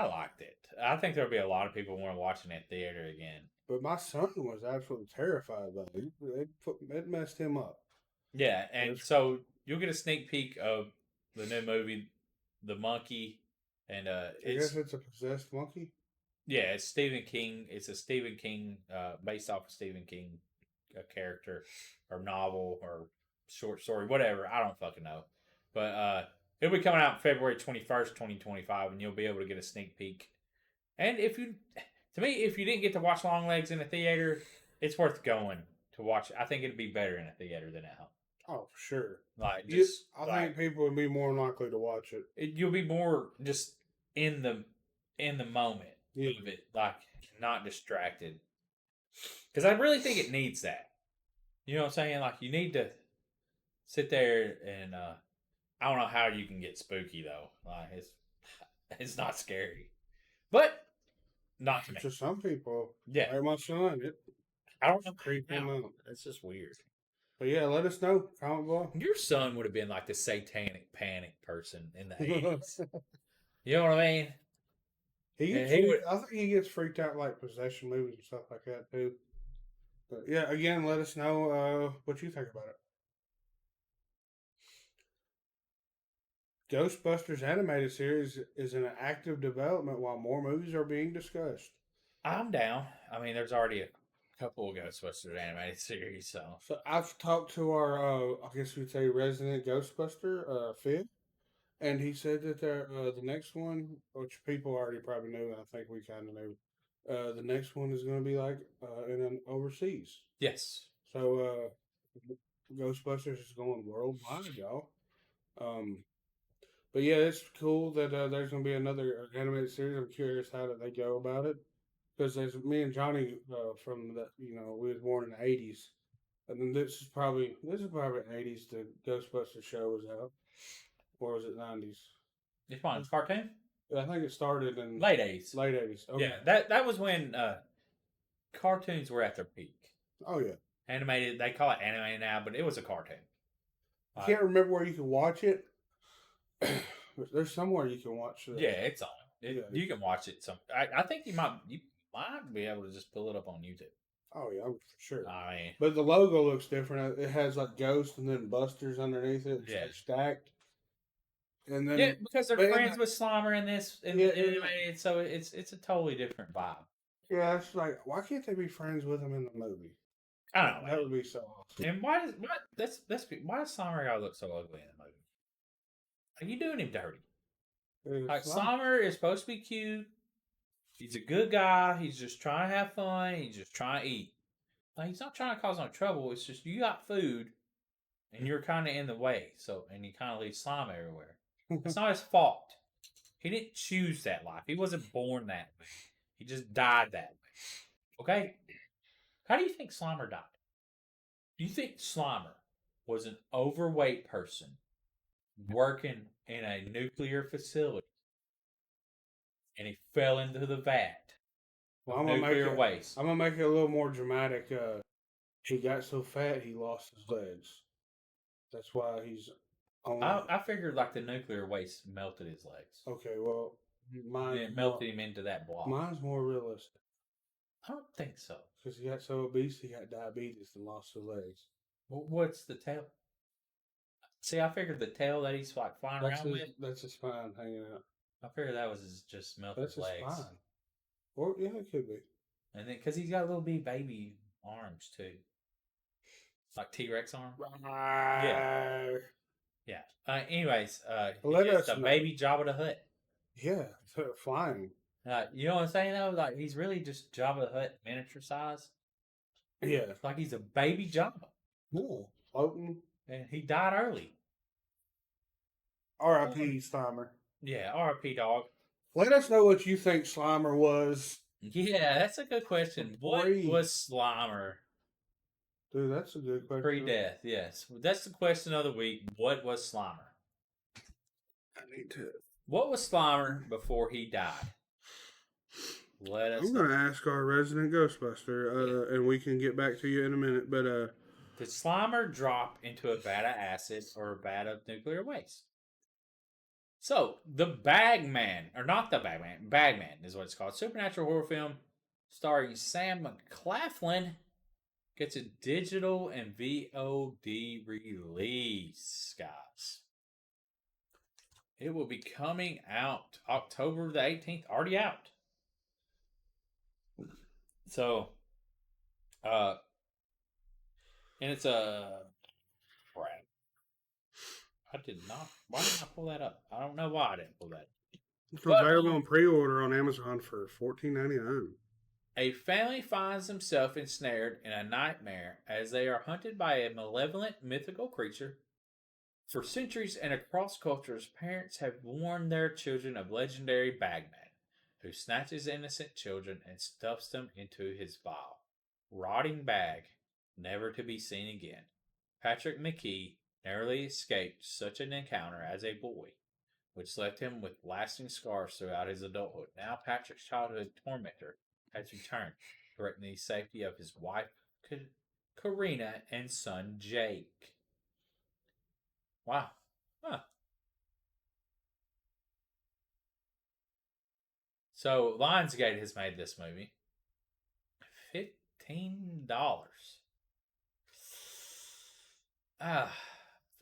S2: liked it. I think there'll be a lot of people want to watch it in theater again.
S3: But my son was absolutely terrified by it. It messed him up.
S2: Yeah, and so you'll get a sneak peek of the new movie, The Monkey, and
S3: I guess it's a possessed monkey.
S2: Yeah, it's Stephen King. It's a Stephen King, based off of Stephen King, character or novel or short story, whatever. I don't fucking know, but it'll be coming out February 21st, 2025, and you'll be able to get a sneak peek. And if you didn't get to watch Longlegs in a theater, it's worth going to watch. I think it'd be better in a theater than at home.
S3: Oh, for sure.
S2: Like,
S3: You,
S2: just
S3: I
S2: like,
S3: think people would be more likely to watch it.
S2: you'll be more just in the moment
S3: Yeah.
S2: of it, like not distracted. Because I really think it needs that. You know what I'm saying? Like you need to sit there and I don't know how you can get spooky though. Like it's not scary, but not to me.
S3: To some people,
S2: Yeah,
S3: like my son, it
S2: I don't know.
S3: creeped him out.
S2: It's just weird.
S3: But yeah, let us know, comment below.
S2: Your son would have been like the satanic panic person in the 80s. You know what I mean?
S3: He
S2: And
S3: gets,
S2: he would-
S3: I think he gets freaked out like possession movies and stuff like that too. But yeah, again, let us know what you think about it. Ghostbusters animated series is in active development while more movies are being discussed.
S2: I'm down. I mean, there's already a couple of Ghostbusters animated series, so
S3: So I've talked to our, I guess we'd say, resident Ghostbuster, Finn, and he said that the next one, which people already probably knew, and I think we kind of knew, the next one is going to be like in an overseas.
S2: yes.
S3: So Ghostbusters is going worldwide, y'all. But yeah, it's cool that there's going to be another animated series. I'm curious how did they go about it, because there's me and Johnny from the we was born in the '80s, and then this is probably '80s. The Ghostbusters show was out, or was it '90s?
S2: It's fine. It's cartoon.
S3: I think it started in
S2: Late 80s.
S3: Late '80s. Okay.
S2: Yeah, that was when cartoons were at their peak.
S3: Oh yeah.
S2: Animated, they call it animated now, but it was a cartoon.
S3: I can't remember where you can watch it. But there's somewhere you can watch it.
S2: Yeah, it's on.
S3: Yeah.
S2: You can watch it. I think you might be able to just pull it up on YouTube.
S3: Oh yeah, for sure.
S2: I mean,
S3: But the logo looks different. It has like Ghost and then Busters underneath it. It's
S2: Yeah.
S3: like stacked. And then
S2: yeah, because they're
S3: but in
S2: friends
S3: the-
S2: with Slimer in this,
S3: Yeah.
S2: animated, so it's a totally different vibe.
S3: yeah, it's like, why can't they be friends with him in the movie?
S2: I don't know.
S3: That would be so awesome.
S2: And why does Slimer gotta look so ugly in the movie? Are you doing him dirty? Like
S3: It's like-
S2: Slimer is supposed to be cute. He's a good guy. He's just trying to have fun. He's just trying to eat. Like, he's not trying to cause no trouble. It's just you got food, and you're kind of in the way. And you kind of leave slime everywhere. It's not his fault. He didn't choose that life. He wasn't born that way. He just died that way. Okay? How do you think Slimer died? Do you think Slimer was an overweight person working in a nuclear facility and he fell into the vat
S3: Well,
S2: of
S3: I'm gonna make
S2: nuclear
S3: it.
S2: waste?
S3: I'm gonna make it a little more dramatic. He got so fat he lost his legs. That's why he's on.
S2: I figured like the nuclear waste melted his legs.
S3: Okay, well,
S2: And
S3: mine
S2: it melted him into that block.
S3: Mine's more realistic
S2: I don't think so.
S3: because he got so obese he got diabetes and lost his legs.
S2: What's the tail? See, I figured the tail that he's like flying around with.
S3: That's his spine hanging out.
S2: I figured that was just melted
S3: That's his
S2: legs.
S3: spine. Or yeah, it could be.
S2: And then because he's got little baby arms too, like T-Rex arm.
S3: Yeah.
S2: Yeah. Anyways,
S3: Let
S2: he's
S3: us
S2: just a
S3: know.
S2: baby Jabba the Hutt.
S3: Yeah, flying.
S2: You know what I'm saying though? Like he's really just Jabba the Hutt miniature size.
S3: Yeah.
S2: It's like he's a baby Jabba,
S3: Cool. Floating.
S2: and he died early.
S3: R.I.P. Slimer.
S2: Yeah, R.I.P. dog.
S3: Let us know what you think Slimer was.
S2: Yeah, that's a good question. What
S3: Pre-
S2: was Slimer
S3: Dude, that's a good question.
S2: pre-death? Yes, that's the question of the week. What was Slimer?
S3: I need to.
S2: What was Slimer before he died? Let us
S3: I'm
S2: know.
S3: gonna ask our resident Ghostbuster, and we can get back to you in a minute. But
S2: Did Slimer drop into a vat of acid or a vat of nuclear waste? So, the Bagman, or not the Bagman, Bagman is what it's called. Supernatural horror film starring Sam McLaughlin gets a digital and VOD release, guys. It will be coming out October the 18th, already out. So, and it's a crap. I did not. Why didn't I pull that up? I don't know why I didn't pull that up.
S3: it's
S2: But-
S3: available on pre-order on Amazon for $14.99.
S2: A family finds themselves ensnared in a nightmare as they are hunted by a malevolent mythical creature. For centuries and across cultures, parents have warned their children of legendary Bagman, who snatches innocent children and stuffs them into his vile, rotting bag, never to be seen again. Patrick McKee narrowly escaped such an encounter as a boy, which left him with lasting scars throughout his adulthood. Now Patrick's childhood tormentor has returned, threatening the safety of his wife, Karina, and son, Jake. Wow. Huh. So Lionsgate has made this movie. $15.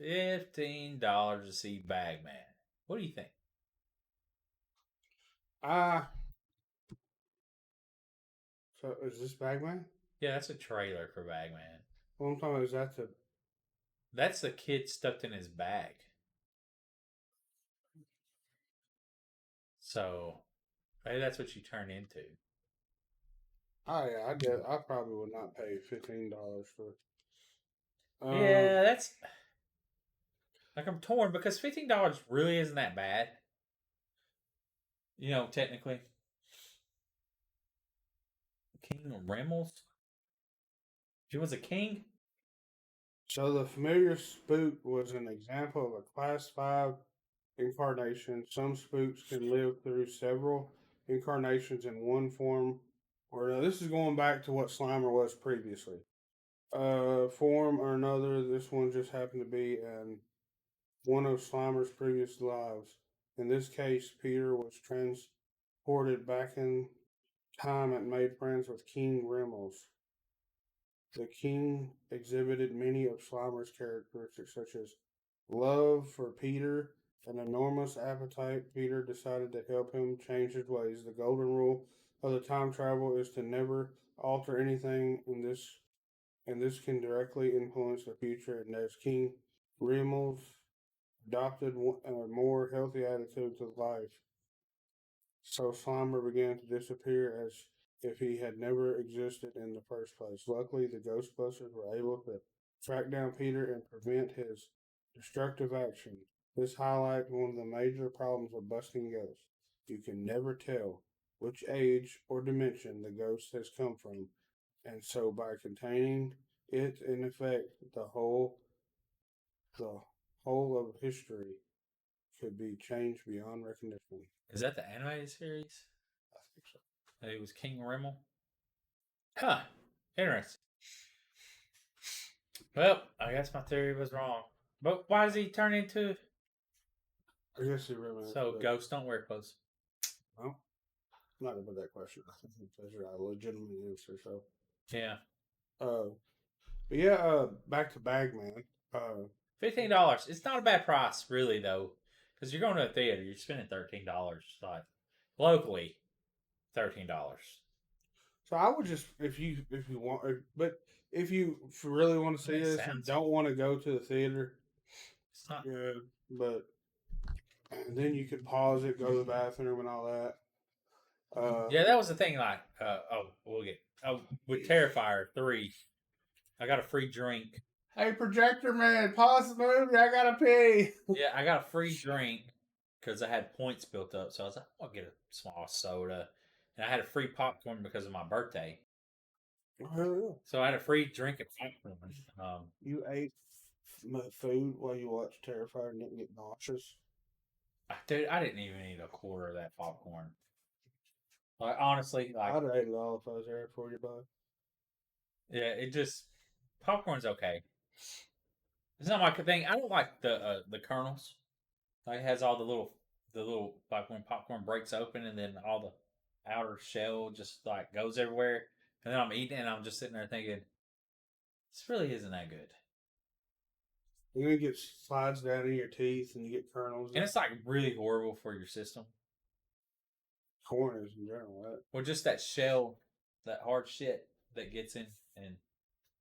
S2: $15 to see Bagman. What do you think?
S3: So is this Bagman?
S2: Yeah, that's a trailer for Bagman.
S3: What I'm talking about is
S2: That's the kid stuffed in his bag. So maybe that's what you turn into.
S3: I probably would not pay $15 for.
S2: Yeah, that's like I'm torn because $15 really isn't that bad. You know, technically. King Rimmels? He was a king?
S3: So the familiar spook was an example of a class 5 incarnation. Some spooks can live through several incarnations in one form or another. This is going back to what Slimer was previously. Form or another. This one just happened to be in one of Slimer's previous lives. In this case, Peter was transported back in time and made friends with King Rimmels. The king exhibited many of Slimer's characteristics, such as love for Peter, an enormous appetite. Peter decided to help him change his ways. The golden rule of the time travel is to never alter anything, and this can directly influence the future. And as King Rimmels adopted a more healthy attitude to life, so Slimer began to disappear as if he had never existed in the first place. Luckily, the Ghostbusters were able to track down Peter and prevent his destructive action. This highlights one of the major problems of busting ghosts. You can never tell which age or dimension the ghost has come from, and so by containing it, in effect, the whole of history could be changed beyond recognition.
S2: Is that the animated series?
S3: I think so.
S2: It was King Rimmel? Huh. Interesting. Well, I guess my theory was wrong. But why does he turn into...
S3: I guess it really.
S2: So ghosts don't wear clothes.
S3: Well, I'm not gonna put that question. I think those are a legitimate answer. So,
S2: Yeah.
S3: but yeah, back to Bagman.
S2: $15. It's not a bad price, really, though, because you're going to a theater. You're spending $13, like locally, $13.
S3: So I would just if you want, but if you really want to see this and don't want to go to the theater,
S2: it's not
S3: good. But then you could pause it, go to the bathroom, and all that.
S2: Yeah, that was the thing. Like, with Terrifier 3, I got a free drink.
S3: Hey, projector man, pause the movie. I gotta pee.
S2: Yeah, I got a free drink because I had points built up. So I was like, I'll get a small soda. And I had a free popcorn because of my birthday.
S3: Oh,
S2: So I had a free drink of popcorn.
S3: you ate food while you watched Terrifier and didn't get nauseous?
S2: Dude, I didn't even eat a quarter of that popcorn. Like, honestly, like,
S3: I'd have ate it all if I was there for you, bud.
S2: yeah, it just, popcorn's okay. It's not my thing. I don't like the kernels. Like, it has all the little, like when popcorn breaks open and then all the outer shell just like goes everywhere. And then I'm eating it and I'm just sitting there thinking, this really isn't that good.
S3: You're gonna get slides down in your teeth and you get kernels.
S2: And it's like really horrible for your system.
S3: Corn is in general, right?
S2: Or just that shell, that hard shit that gets in and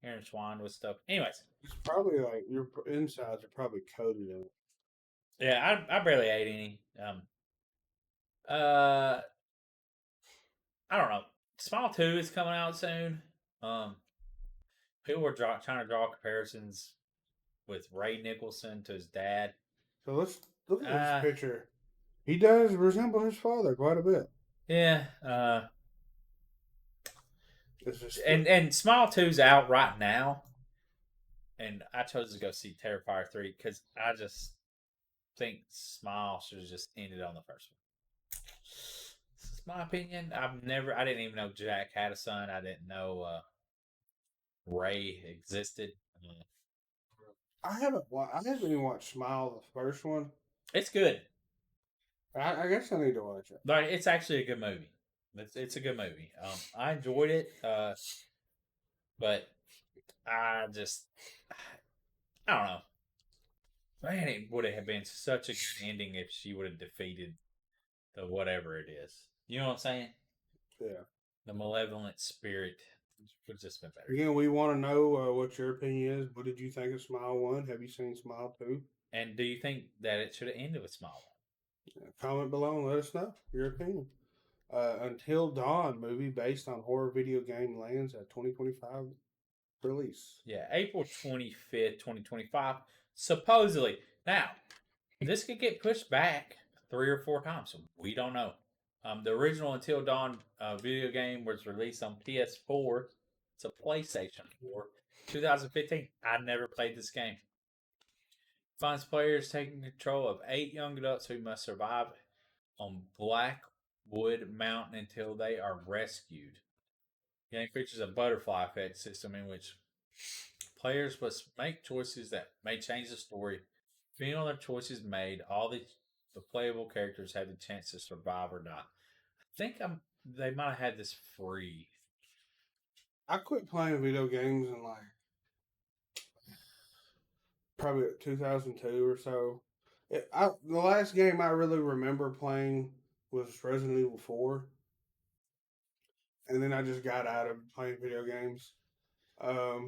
S2: intertwined with stuff. Anyways.
S3: It's probably like your insides are probably coated in it.
S2: Yeah, I barely ate any. I don't know. Smile 2 is coming out soon. People were trying to draw comparisons with Ray Nicholson to his dad.
S3: So let's look at
S2: Uh,
S3: this picture. He does resemble his father quite a bit.
S2: Yeah.
S3: It's just
S2: And Smile 2's out right now. And I chose to go see Terrifier 3 because I just think Smile should have just ended on the first one. This is my opinion. I didn't even know Jack had a son. I didn't know Ray existed.
S3: I haven't even watched Smile, the first one.
S2: It's good.
S3: I guess I need to watch it.
S2: Like, it's actually a good movie. It's a good movie. I enjoyed it. But I don't know. Man, it would have been such a good ending if she would have defeated the whatever it is. You know what I'm saying?
S3: Yeah.
S2: The malevolent spirit would have just been better.
S3: Again, we want to know what your opinion is. What did you think of Smile 1? Have you seen Smile 2?
S2: And do you think that it should have ended with Smile?
S3: Comment below and let us know your opinion. Until Dawn movie based on horror video game lands at 2025 release.
S2: Yeah, April 25th, 2025. Supposedly. Now, this could get pushed back 3 or 4 times. So we don't know. The original Until Dawn video game was released on PS4. It's a PlayStation 4. 2015. I never played this game. Finds players taking control of 8 young adults who must survive on Blackwood Mountain until they are rescued. The game features a butterfly effect system in which players must make choices that may change the story. Depending on their choices made, all the playable characters have the chance to survive or not. I think they might have had this free.
S3: I quit playing video games in like probably 2002 or so. The last game I really remember playing was Resident Evil 4. And then I just got out of playing video games.
S2: I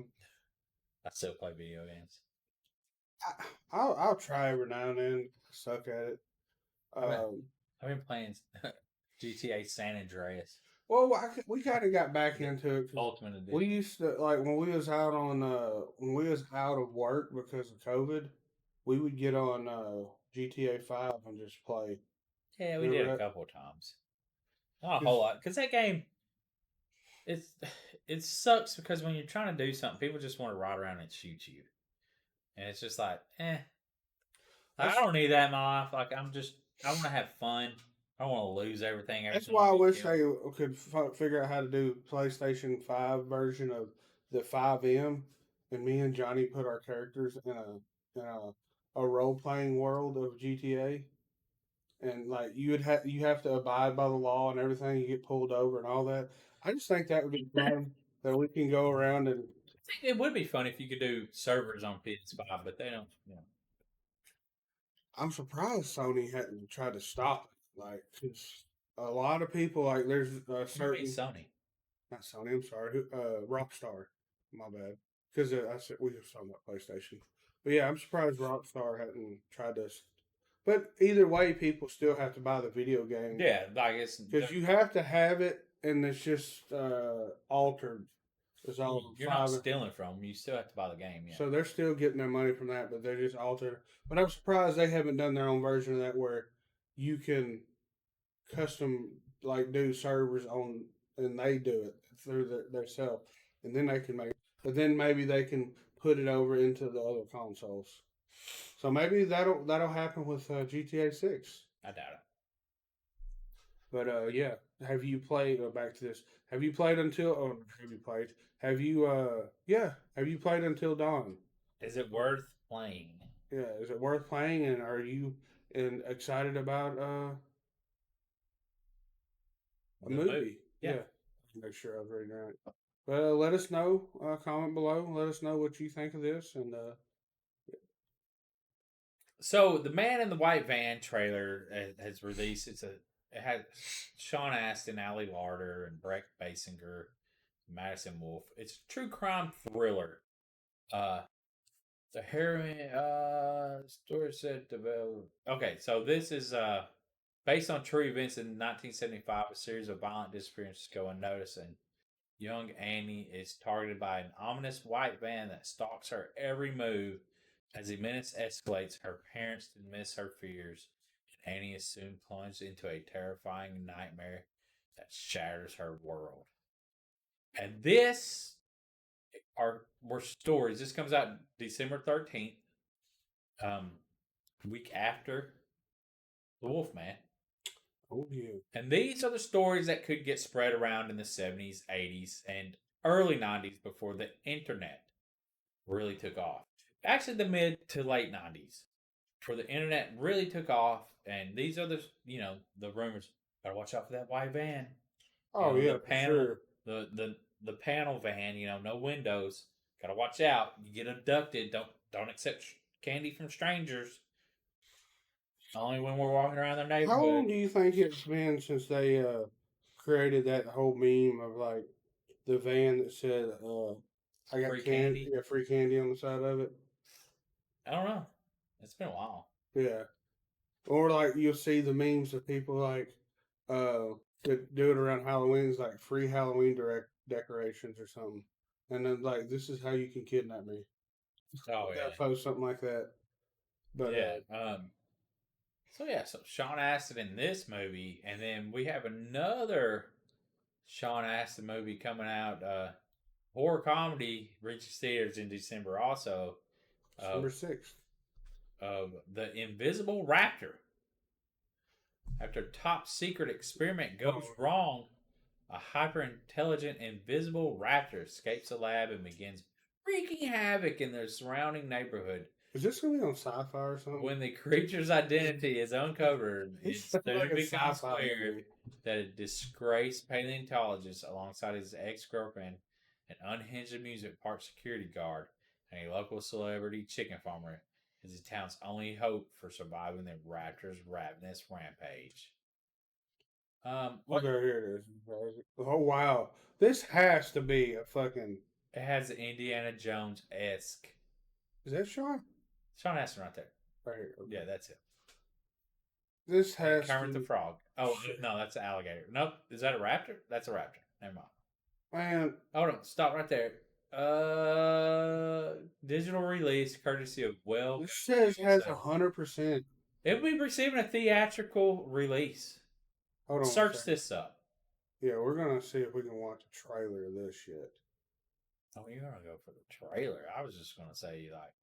S2: still play video games.
S3: I'll try every now and then. Suck at it.
S2: I've been playing GTA San Andreas.
S3: Well, we kind of got back into it.
S2: Ultimate Edition.
S3: We used to like when we was out of work because of COVID, we would get on GTA 5 and just play.
S2: Yeah, we did a couple of times. Not a whole lot, because that game, it sucks because when you're trying to do something, people just want to ride around and shoot you, and it's just like, I don't need that in my life. Like I want to have fun. I don't want to lose everything.
S3: That's why I wish they could figure out how to do PlayStation 5 version of the 5M, and me and Johnny put our characters in a role playing world of GTA, and like you have to abide by the law and everything. You get pulled over and all that. I just think that would be fun that we can go around and.
S2: I think it would be fun if you could do servers on PS5, but they don't. You know.
S3: I'm surprised Sony hadn't tried to stop it. Like, 'cause a lot of people like there's certain
S2: Sony.
S3: Not Sony. I'm sorry. Rockstar. My bad. Because I said we were talking about PlayStation. But yeah, I'm surprised Rockstar hadn't tried this. But either way, people still have to buy the video game.
S2: Yeah, like it's
S3: because you have to have it, and it's just altered. It's all
S2: you're not stealing from them. You still have to buy the game. Yeah.
S3: So they're still getting their money from that, but they're just altered. But I'm surprised they haven't done their own version of that where you can custom like do servers on, and they do it through their self, and then they can make. But then maybe they can put it over into the other consoles. So maybe that'll happen with GTA 6.
S2: I doubt it.
S3: But yeah, have you played? Back to this. Have you played until? Oh, have you played? Have you? Yeah. Have you played Until Dawn?
S2: Is it worth playing?
S3: Yeah. Is it worth playing? And are you excited about a movie?
S2: Yeah.
S3: Make sure I was reading right. But let us know. Comment below. Let us know what you think of this. And
S2: so the Man in the White Van trailer has released. It had Sean Astin, Ali Larter, and Breck Basinger, Madison Wolfe. It's a true crime thriller. The heroine story set developed. Okay, so this is Based on true events in 1975, a series of violent disappearances go unnoticed, and young Annie is targeted by an ominous white van that stalks her every move. As the menace escalates, her parents dismiss her fears, and Annie is soon plunged into a terrifying nightmare that shatters her world. And this were stories. This comes out December 13th, week after The Wolfman.
S3: Oh yeah.
S2: And these are the stories that could get spread around in the 70s, 80s, and early 90s before the internet really took off. Actually, the mid to late 90s, before the internet really took off. And these are the, the rumors. Gotta watch out for that white van.
S3: Oh
S2: You know,
S3: yeah,
S2: the
S3: for
S2: panel,
S3: sure.
S2: the panel van. No windows. Gotta watch out. You get abducted. Don't accept candy from strangers. Only when we're walking around their
S3: How long
S2: neighborhood.
S3: do you think it's been since they created that whole meme of like the van that said I got
S2: Free
S3: candy,
S2: candy?
S3: yeah, free candy on the side of it?
S2: I don't know. It's been a while.
S3: Yeah. Or like you'll see the memes of people like that do it around Halloween, it's like free Halloween decorations or something. And then like this is how you can kidnap me.
S2: Oh
S3: They'll
S2: yeah,
S3: post something like that. But
S2: yeah. So Sean Astin in this movie, and then we have another Sean Astin movie coming out. Horror comedy reaches theaters in December also.
S3: December 6th.
S2: Of The Invisible Raptor. After a top secret experiment goes wrong, a hyper intelligent invisible raptor escapes the lab and begins wreaking havoc in their surrounding neighborhood.
S3: Is this gonna be on sci-fi or something?
S2: When the creature's identity is uncovered, it
S3: It's like
S2: soon
S3: a
S2: becomes
S3: sci-fi
S2: clear
S3: movie.
S2: that a disgraced paleontologist, alongside his ex-girlfriend, an unhinged amusement park security guard, and a local celebrity chicken farmer, is the town's only hope for surviving the raptor's ravenous rampage.
S3: Okay, here it is. Oh wow, this has to be a fucking.
S2: It has the Indiana Jones-esque.
S3: Is that Sean?
S2: Sean Astin right there.
S3: Right here. Okay.
S2: Yeah, that's it.
S3: This
S2: And
S3: has
S2: Kermit
S3: to.
S2: the Frog. Oh, no, that's an alligator. Nope. Is that a raptor? That's a raptor. Never mind.
S3: Man,
S2: Hold on. Stop right there. Digital release courtesy of
S3: this says has
S2: So
S3: 100%.
S2: it'll be receiving a theatrical release.
S3: Hold on. a
S2: Search
S3: second.
S2: this up.
S3: Yeah, we're gonna see if we can watch a trailer of this shit.
S2: Oh, you're gonna go for the trailer. I was just gonna say like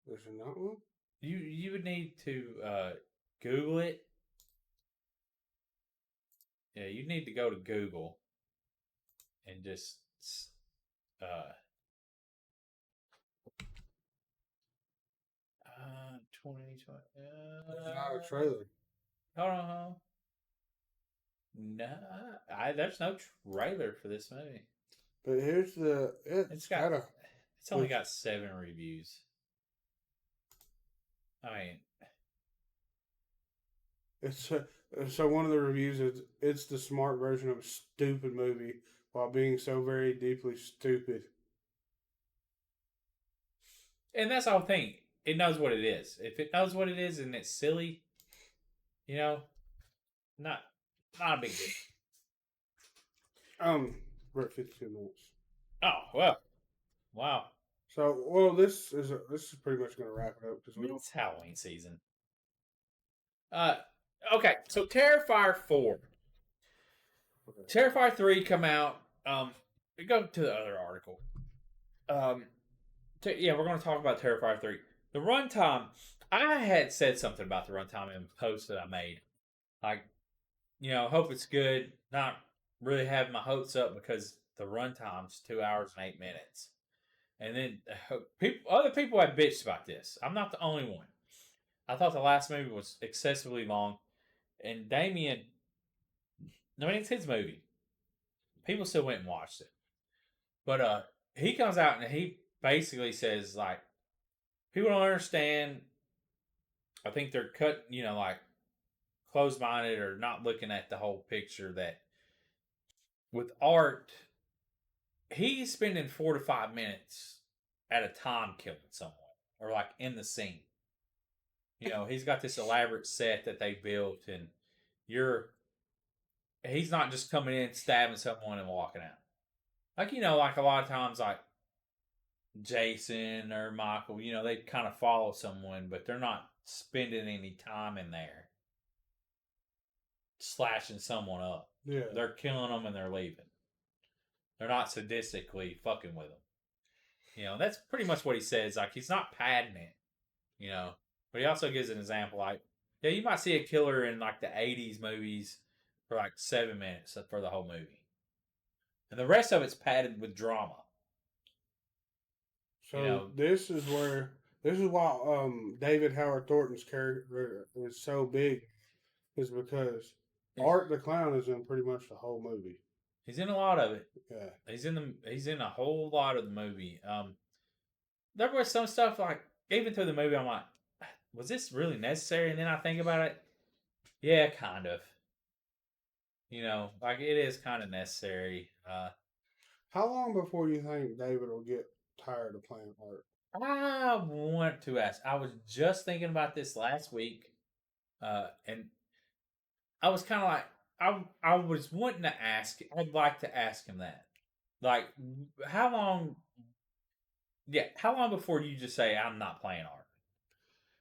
S3: Is it not one?
S2: you would need to Google it. Yeah, you need to go to Google and just 2020.
S3: It's not a trailer.
S2: Hold on. No, there's no trailer for this movie.
S3: But here's the.
S2: It's only got 7 reviews. I mean,
S3: It's so one of the reviews is it's the smart version of a stupid movie while being so very deeply stupid.
S2: and that's the whole thing. It knows what it is. If it knows what it is and it's silly, not a big deal.
S3: We're at 52 minutes.
S2: Oh well, wow.
S3: So well, this is pretty much going to wrap it up because we don't.
S2: It's Halloween season. Okay, so Terrifier 4. Terrifier 3 come out. Go to the other article. We're going to talk about Terrifier 3. The runtime, I had said something about the runtime in a post that I made. Like, hope it's good. Not really having my hopes up because the runtime's 2 hours and 8 minutes. And then other people have bitched about this. I'm not the only one. I thought the last movie was excessively long. And Damien, it's his movie. People still went and watched it. But he comes out and he basically says, like, people don't understand. I think they're closed-minded or not looking at the whole picture that with art, he's spending 4 to 5 minutes at a time killing someone or like in the scene. You know, he's got this elaborate set that they built, and he's not just coming in, stabbing someone, and walking out. Like, you know, like a lot of times, like Jason or Michael, you know, they kind of follow someone, but they're not spending any time in there slashing someone up.
S3: Yeah.
S2: They're killing them and they're leaving. They're not sadistically fucking with them. You know, that's pretty much what he says. Like, he's not padding it, you know. But he also gives an example, like, yeah, you might see a killer in, like, the 80s movies for, like, 7 minutes for the whole movie. And the rest of it's padded with drama.
S3: So
S2: You know-
S3: this is why David Howard Thornton's character is so big, is because Art the Clown is in pretty much the whole movie.
S2: He's in a lot of it.
S3: Yeah.
S2: He's in a whole lot of the movie. There was some stuff, like, even through the movie, I'm like, was this really necessary? And then I think about it, yeah, kind of. You know, like, it is kind of necessary.
S3: How long before you think David will get tired of playing Art?
S2: I want to ask. I was just thinking about this last week, and I was kind of like, I was wanting to ask. I'd like to ask him that, like, how long? Yeah, how long before you just say I'm not playing Art?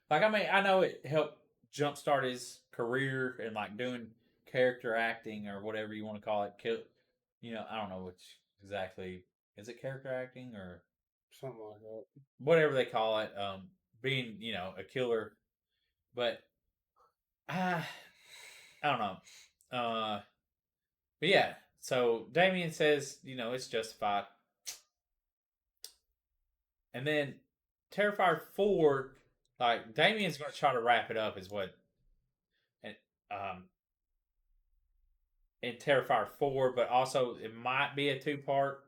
S2: Like, I mean, I know it helped jumpstart his career and, like, doing character acting or whatever you want to call it. You know, I don't know which exactly, is it character acting or
S3: Something like that.
S2: whatever they call it, being, you know, a killer. But I don't know. But yeah, so Damien says, you know, it's justified. And then Terrifier 4, like, Damien's going to try to wrap it up, is what, and in Terrifier 4, but also it might be a 2-part.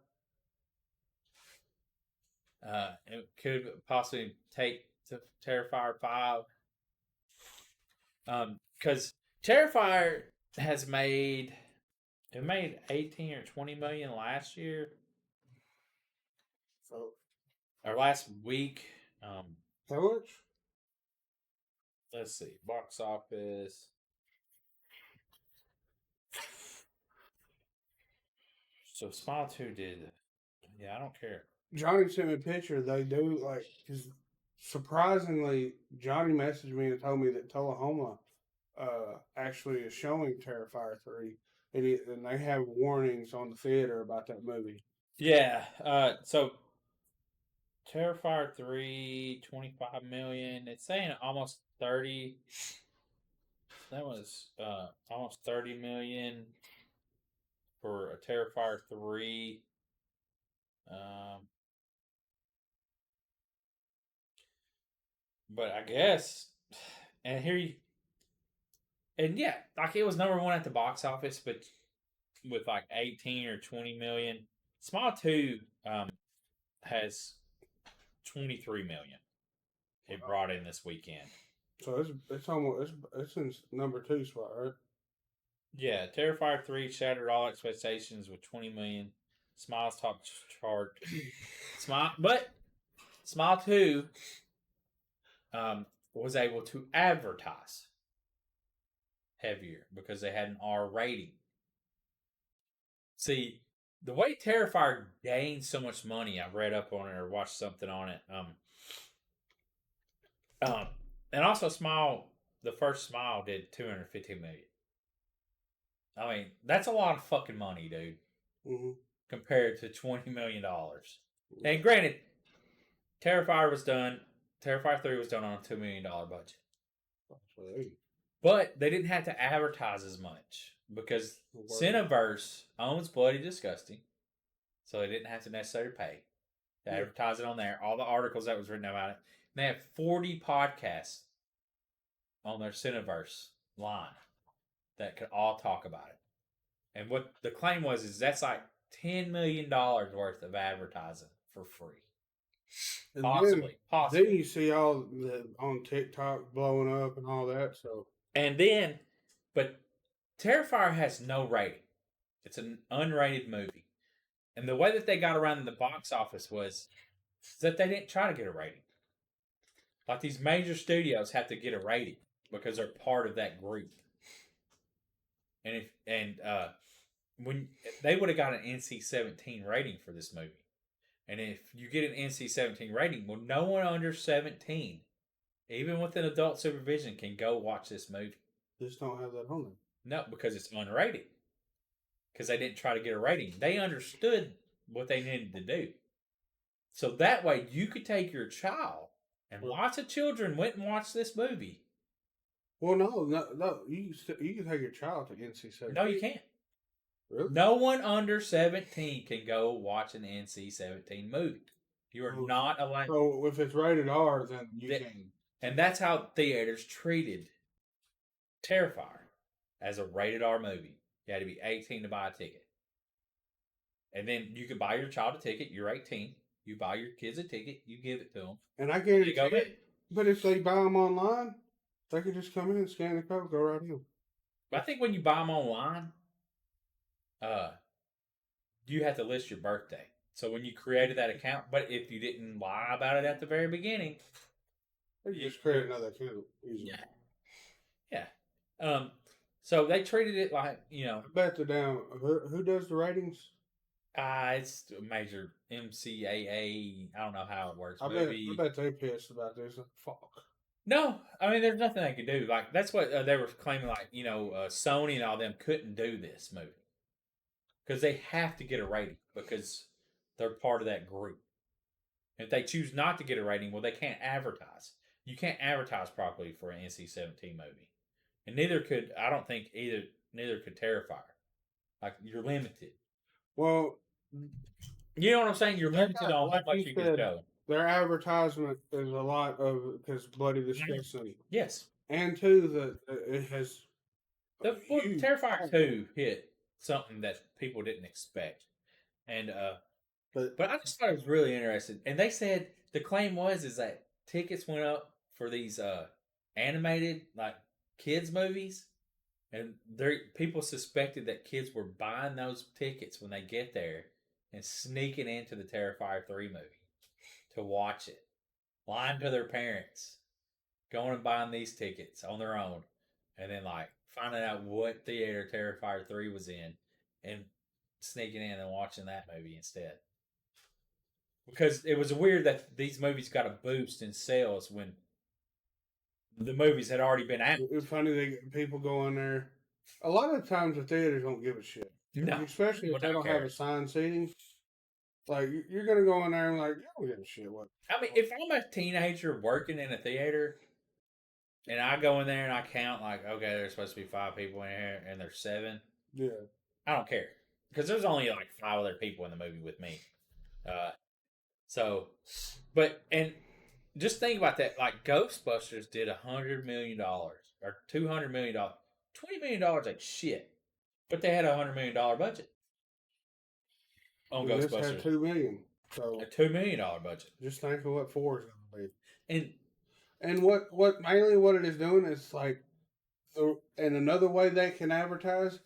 S2: It could possibly take to Terrifier 5. Because Terrifier has made 18 or 20 million last year.
S3: So
S2: Or last week.
S3: how much?
S2: Let's see. Box office. So Smile 2 did. Yeah, I don't care.
S3: Johnny sent me a picture. They do, like, because surprisingly, Johnny messaged me and told me that Tullahoma actually is showing Terrifier 3. And they have warnings on the theater about that movie.
S2: Yeah. So Terrifier 3, 25 million. It's saying almost 30. That was almost 30 million for a Terrifier 3. But I guess, and yeah, like, it was number 1 at the box office, but with like 18 or 20 million. Smile 2 has 23 million. It brought in this weekend.
S3: So it's almost it's in number 2 spot, right?
S2: Yeah, Terrifier 3 shattered all expectations with 20 million. Smile's top chart. Smile 2 was able to advertise heavier because they had an R rating. See, the way Terrifier gained so much money, I read up on it or watched something on it. And also Smile, the first Smile did 250 million. I mean, that's a lot of fucking money, dude.
S3: Mm-hmm.
S2: Compared to $20 million. And granted, Terrifier 3 was done on a $2 million budget. But they didn't have to advertise as much because Cineverse owns Bloody Disgusting. So they didn't have to necessarily pay to advertise it on there. All the articles that was written about it. And they have 40 podcasts on their Cineverse line that could all talk about it. And what the claim was is that's like $10 million worth of advertising for free.
S3: And
S2: Possibly.
S3: Then you see all the on TikTok blowing up and all that. So
S2: But Terrifier has no rating. It's an unrated movie. And the way that they got around in the box office was that they didn't try to get a rating. Like these major studios have to get a rating because they're part of that group. And when they would have got an NC-17 rating for this movie. And if you get an NC-17 rating, well, no one under 17, even with an adult supervision, can go watch this movie.
S3: Just don't have that on there.
S2: No, because it's unrated. Because they didn't try to get a rating. They understood what they needed to do. So that way you could take your child, and lots of children went and watched this movie.
S3: Well, no. You can take your child to NC-17.
S2: No, you can't.
S3: Really?
S2: No one under 17 can go watch an NC-17 movie. You are not allowed.
S3: So if it's rated R, then you can.
S2: And that's how theaters treated Terrifier as a rated R movie. You had to be 18 to buy a ticket. And then you could buy your child a ticket. You're 18. You buy your kids a ticket. You give it to them.
S3: And I guarantee
S2: They go in.
S3: it. But if they buy them online, they can just come in, scan the code, go right in.
S2: But I think when you buy them online, you have to list your birthday. So when you created that account, but if you didn't lie about it at the very beginning,
S3: They just create another account. Easily.
S2: yeah. So they treated it like,
S3: I bet they're down. Who does the ratings?
S2: It's a major MCAA. I don't know how it works.
S3: I bet they pissed about this. Fuck.
S2: No, I mean, there's nothing they could do. Like, that's what they were claiming, like, Sony and all them couldn't do this movie. Because they have to get a rating because they're part of that group. If they choose not to get a rating, well, they can't advertise. You can't advertise properly for an NC-17 movie. And neither could Terrifier. Like, you're limited.
S3: Well,
S2: you know what I'm saying? You're limited on how
S3: like
S2: much
S3: you
S2: you can
S3: said,
S2: show.
S3: their advertisement is a lot of because bloody disgusting,
S2: Yes.
S3: and two that it has. huge-
S2: Terrifier 2 hit something that people didn't expect. And but I just thought it was really interesting. And they said the claim is that tickets went up for these animated like kids movies, and people suspected that kids were buying those tickets when they get there and sneaking into the Terrifier 3 movie to watch it, lying to their parents, going and buying these tickets on their own, and then like finding out what theater Terrifier 3 was in and sneaking in and watching that movie instead. Because it was weird that these movies got a boost in sales when the movies had already been out.
S3: It's funny people go in there. A lot of times the theaters don't give a shit.
S2: No,
S3: Especially if they don't have assigned seating. Like, you're going to go in there and like, you don't give a shit. What?
S2: I mean, if I'm a teenager working in a theater and I go in there and I count like, okay, there's supposed to be 5 people in here and there's 7.
S3: Yeah.
S2: I don't care. Because there's only like 5 other people in the movie with me. And just think about that. Like, Ghostbusters did $100 million or $200 million. $20 million like shit. But they had a $100 million budget on
S3: This
S2: Ghostbusters.
S3: had $2 million. So
S2: A $2 million budget.
S3: just think of what 4 is going to be.
S2: And
S3: And what mainly what it is doing is like, and another way they can advertise,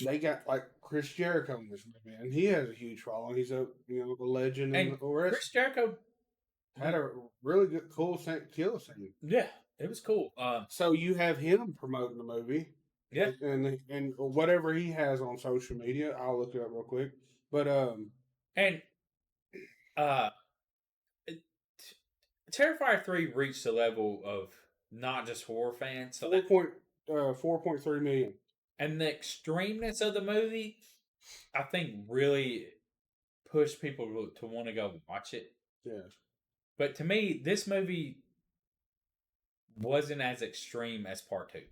S3: they got like Chris Jericho in this movie, and he has a huge following. He's a a legend in
S2: And
S3: the wrestling.
S2: Chris Jericho
S3: Had a really good, cool kill scene.
S2: Yeah, it was cool.
S3: So you have him promoting the movie,
S2: Yeah.
S3: and whatever he has on social media, I'll look it up real quick. But
S2: And Terrifier 3 reached the level of not just horror fans. So that,
S3: 4.3 million.
S2: and the extremeness of the movie, I think, really pushed people to want to go watch it.
S3: Yeah.
S2: But to me, this movie wasn't as extreme as part 2.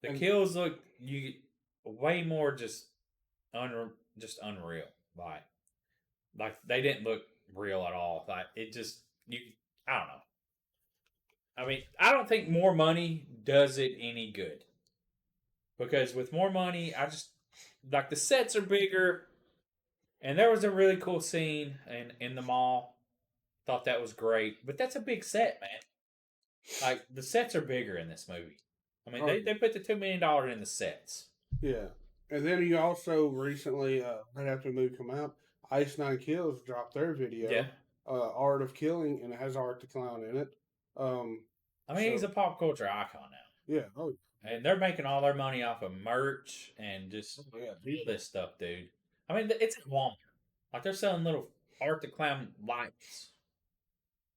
S2: The
S3: And-
S2: kills look way more just unreal. Like they didn't look real at all. Like it just I don't know. I mean, I don't think more money does it any good. Because with more money, I just like the sets are bigger, and there was a really cool scene in the mall. Thought that was great, but that's a big set, man. Like the sets are bigger in this movie. I mean, they put the $2 million in the sets.
S3: Yeah. And then you also recently, right after the movie come out, Ice Nine Kills dropped their video,
S2: Yeah.
S3: Art of Killing, and it has Art the Clown in it.
S2: I mean, he's a pop culture icon now.
S3: Yeah. Oh,
S2: And they're making all their money off of merch and just
S3: yeah.
S2: all this stuff, dude. I mean, it's at Walmart. Like, they're selling little Art the Clown lights,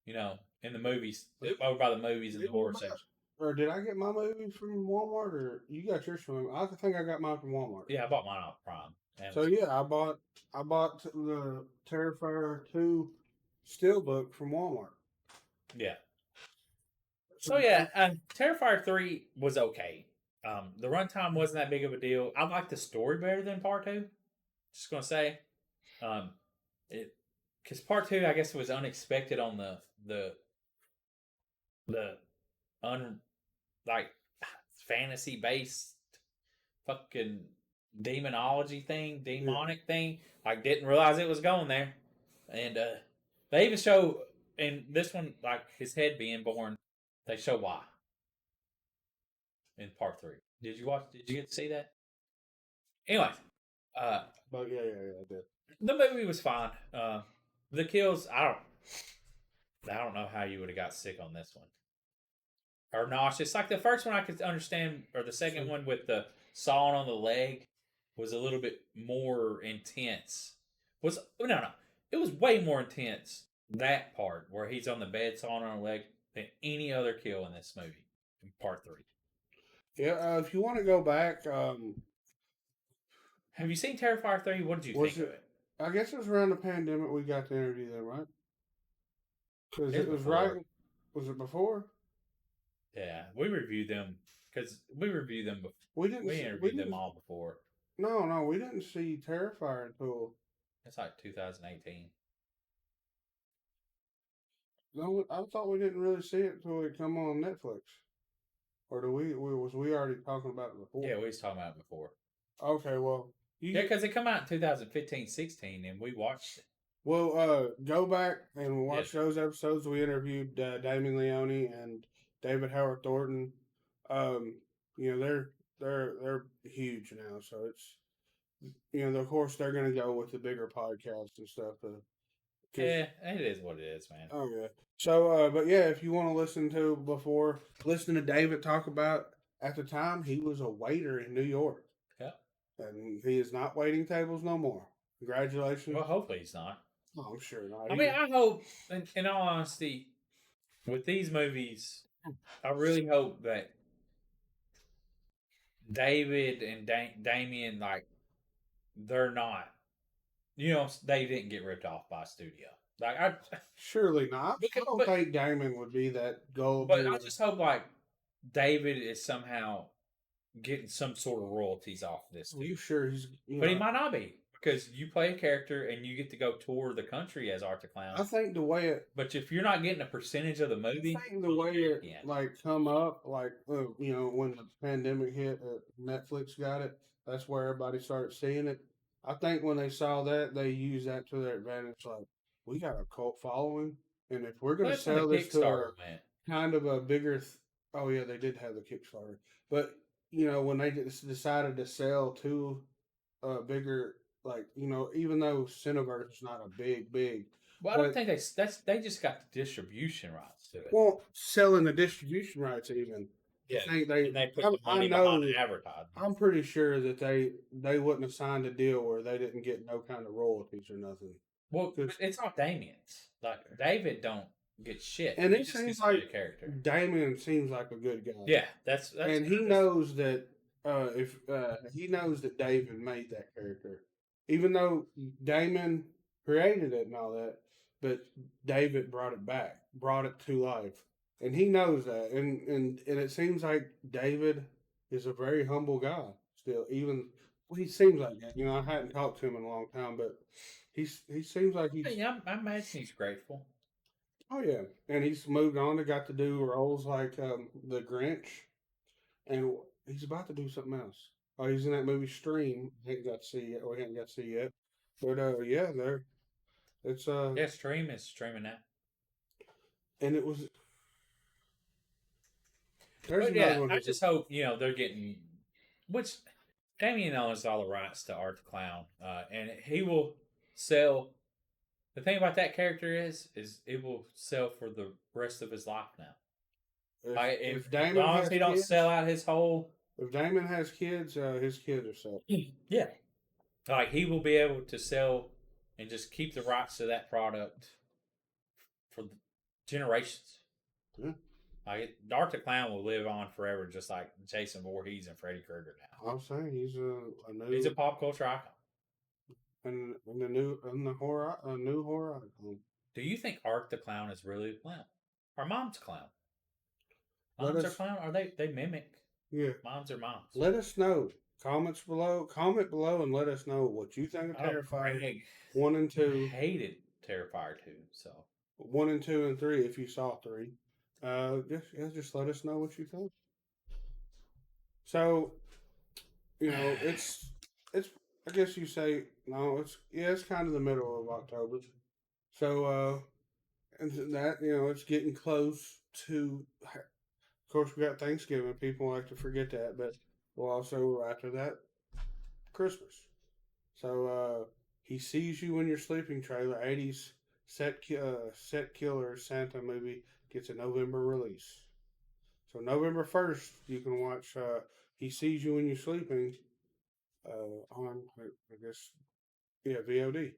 S2: in the movies, over by the movies and the horror section.
S3: Or did I get my movie from Walmart, or you got yours from? I think I got mine from Walmart.
S2: Yeah, I bought mine off Prime.
S3: So yeah, I bought the Terrifier 2 Steelbook from Walmart.
S2: Yeah. So yeah, Terrifier 3 was okay. The runtime wasn't that big of a deal. I liked the story better than Part 2. Just gonna say, because Part 2, I guess, it was unexpected on the fantasy based fucking demonology thing, demonic thing. Like, didn't realize it was going there, and they even show in this one, like, his head being born. They show why in Part 3. Did you get to see that? Anyway,
S3: But yeah, I did.
S2: the movie was fine. The kills, I don't know how you would have got sick on this one. Or nauseous. Like the first one I could understand, or the second one with the sawing on the leg was a little bit more intense. No. It was way more intense, that part, where he's on the bed sawing on a leg, than any other kill in this movie, in Part 3.
S3: Yeah, if you want to go back,
S2: Have you seen Terrifier 3? What did you think of it?
S3: I guess it was around the pandemic we got to interview them, right? Because it was
S2: before.
S3: right. Was it before?
S2: Yeah, we reviewed them because we reviewed them before.
S3: We didn't.
S2: We interviewed them all before.
S3: No, we didn't see Terrifier until.
S2: It's like 2018.
S3: No, I thought we didn't really see it until it come on Netflix. Or do we already talking about it before?
S2: Yeah, we was talking about it before.
S3: Okay, well,
S2: Yeah, because it come out in 2015-16, and we watched it.
S3: Well, go back and watch those episodes. We interviewed Damien Leone and David Howard Thornton. They're huge now, so it's of course they're gonna go with the bigger podcasts and stuff.
S2: Yeah, it is what it is, man.
S3: Oh yeah. So, but yeah, if you want to listen to David talk about at the time he was a waiter in New York.
S2: Yeah.
S3: And he is not waiting tables no more. Congratulations.
S2: Well, hopefully he's not.
S3: Oh, I'm sure not.
S2: I mean, I hope, in all honesty, with these movies, I really hope that David and Damien, like, they're not, they didn't get ripped off by a studio. Like,
S3: surely not. I don't think Damon would be that gullible.
S2: But I just hope, like, David is somehow getting some sort of royalties off this.
S3: Are you sure he's?
S2: But he might not be, because you play a character and you get to go tour the country as Art the Clown.
S3: I think the way it.
S2: But if you're not getting a percentage of the movie,
S3: I think the way it come up, like when the pandemic hit, Netflix got it. That's where everybody started seeing it. I think when they saw that, they used that to their advantage. Like, we got a cult following, and if we're going to sell this to kind of a bigger. Oh yeah, they did have the Kickstarter, but when they decided to sell to a bigger, like even though Cineverse is not a big.
S2: Well, I don't think they just got the distribution rights to it.
S3: Well, selling the distribution rights even.
S2: Yeah,
S3: I think
S2: they put the money behind the advertising.
S3: I'm pretty sure that they wouldn't have signed a deal where they didn't get no kind of royalties or nothing.
S2: Well, it's not Damien's. Like, David don't get shit.
S3: And it seems like
S2: a character.
S3: Damien seems like a good guy.
S2: Yeah, that's
S3: and he knows that he knows that David made that character, even though Damien created it and all that, but David brought it to life. And he knows that, and it seems like David is a very humble guy still. Even he seems like that. I hadn't talked to him in a long time, but he seems like he's.
S2: Yeah, I imagine he's grateful.
S3: Oh yeah, and he's moved on to got to do roles like the Grinch, and he's about to do something else. Oh, he's in that movie Stream. I haven't got to see yet. Or he hasn't got to see yet. But yeah, it's
S2: yeah, Stream is streaming now,
S3: and it was.
S2: But yeah, I just hope they're getting, which Damien owns all the rights to Art the Clown, and he will sell. The thing about that character is it will sell for the rest of his life now. Like if
S3: Damon
S2: as long
S3: has
S2: as he don't
S3: kids,
S2: sell out his whole,
S3: if Damon has kids, his kids are sold.
S2: yeah, like he will be able to sell and just keep the rights to that product for generations.
S3: Yeah.
S2: Like Dark the Clown will live on forever, just like Jason Voorhees and Freddy Krueger. Now
S3: I'm saying he's a new.
S2: he's a pop culture icon.
S3: and the new horror a new horror icon.
S2: Do you think Art the Clown is really a clown? Or Mom's clown?
S3: Let
S2: Moms are
S3: us-
S2: clown? Or they mimic?
S3: Yeah.
S2: Moms are moms.
S3: Let us know. Comments below. Comment below and let us know what you think of Terrifier
S2: Greg
S3: 1 and 2.
S2: hated Terrifier 2, so
S3: 1 and 2 and 3 if you saw 3. Just let us know what you think. So, it's I guess you say no, it's kind of the middle of October. So and that, it's getting close to, of course, we got Thanksgiving. People like to forget that, but we'll also after that Christmas. So He Sees You When You're Sleeping trailer, 80s set killer Santa movie gets a November release. So November 1st, you can watch He Sees You When You're Sleeping on, I guess, VOD.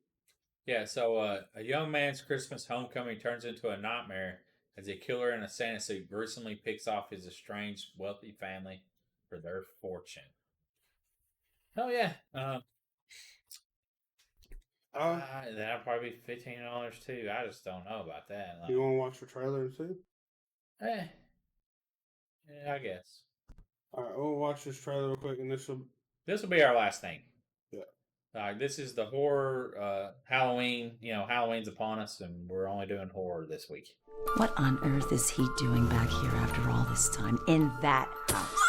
S2: yeah. So a young man's Christmas homecoming turns into a nightmare as a killer in a Santa suit gruesomely picks off his estranged wealthy family for their fortune. Oh yeah. That'll probably be $15 too. I just don't know about that.
S3: You want to watch the trailer and see?
S2: Yeah, I guess.
S3: All right, we'll watch this trailer real quick, and this will
S2: be our last thing.
S3: Yeah.
S2: This is the horror Halloween. Halloween's upon us, and we're only doing horror this week.
S8: What on earth is he doing back here after all this time in that house?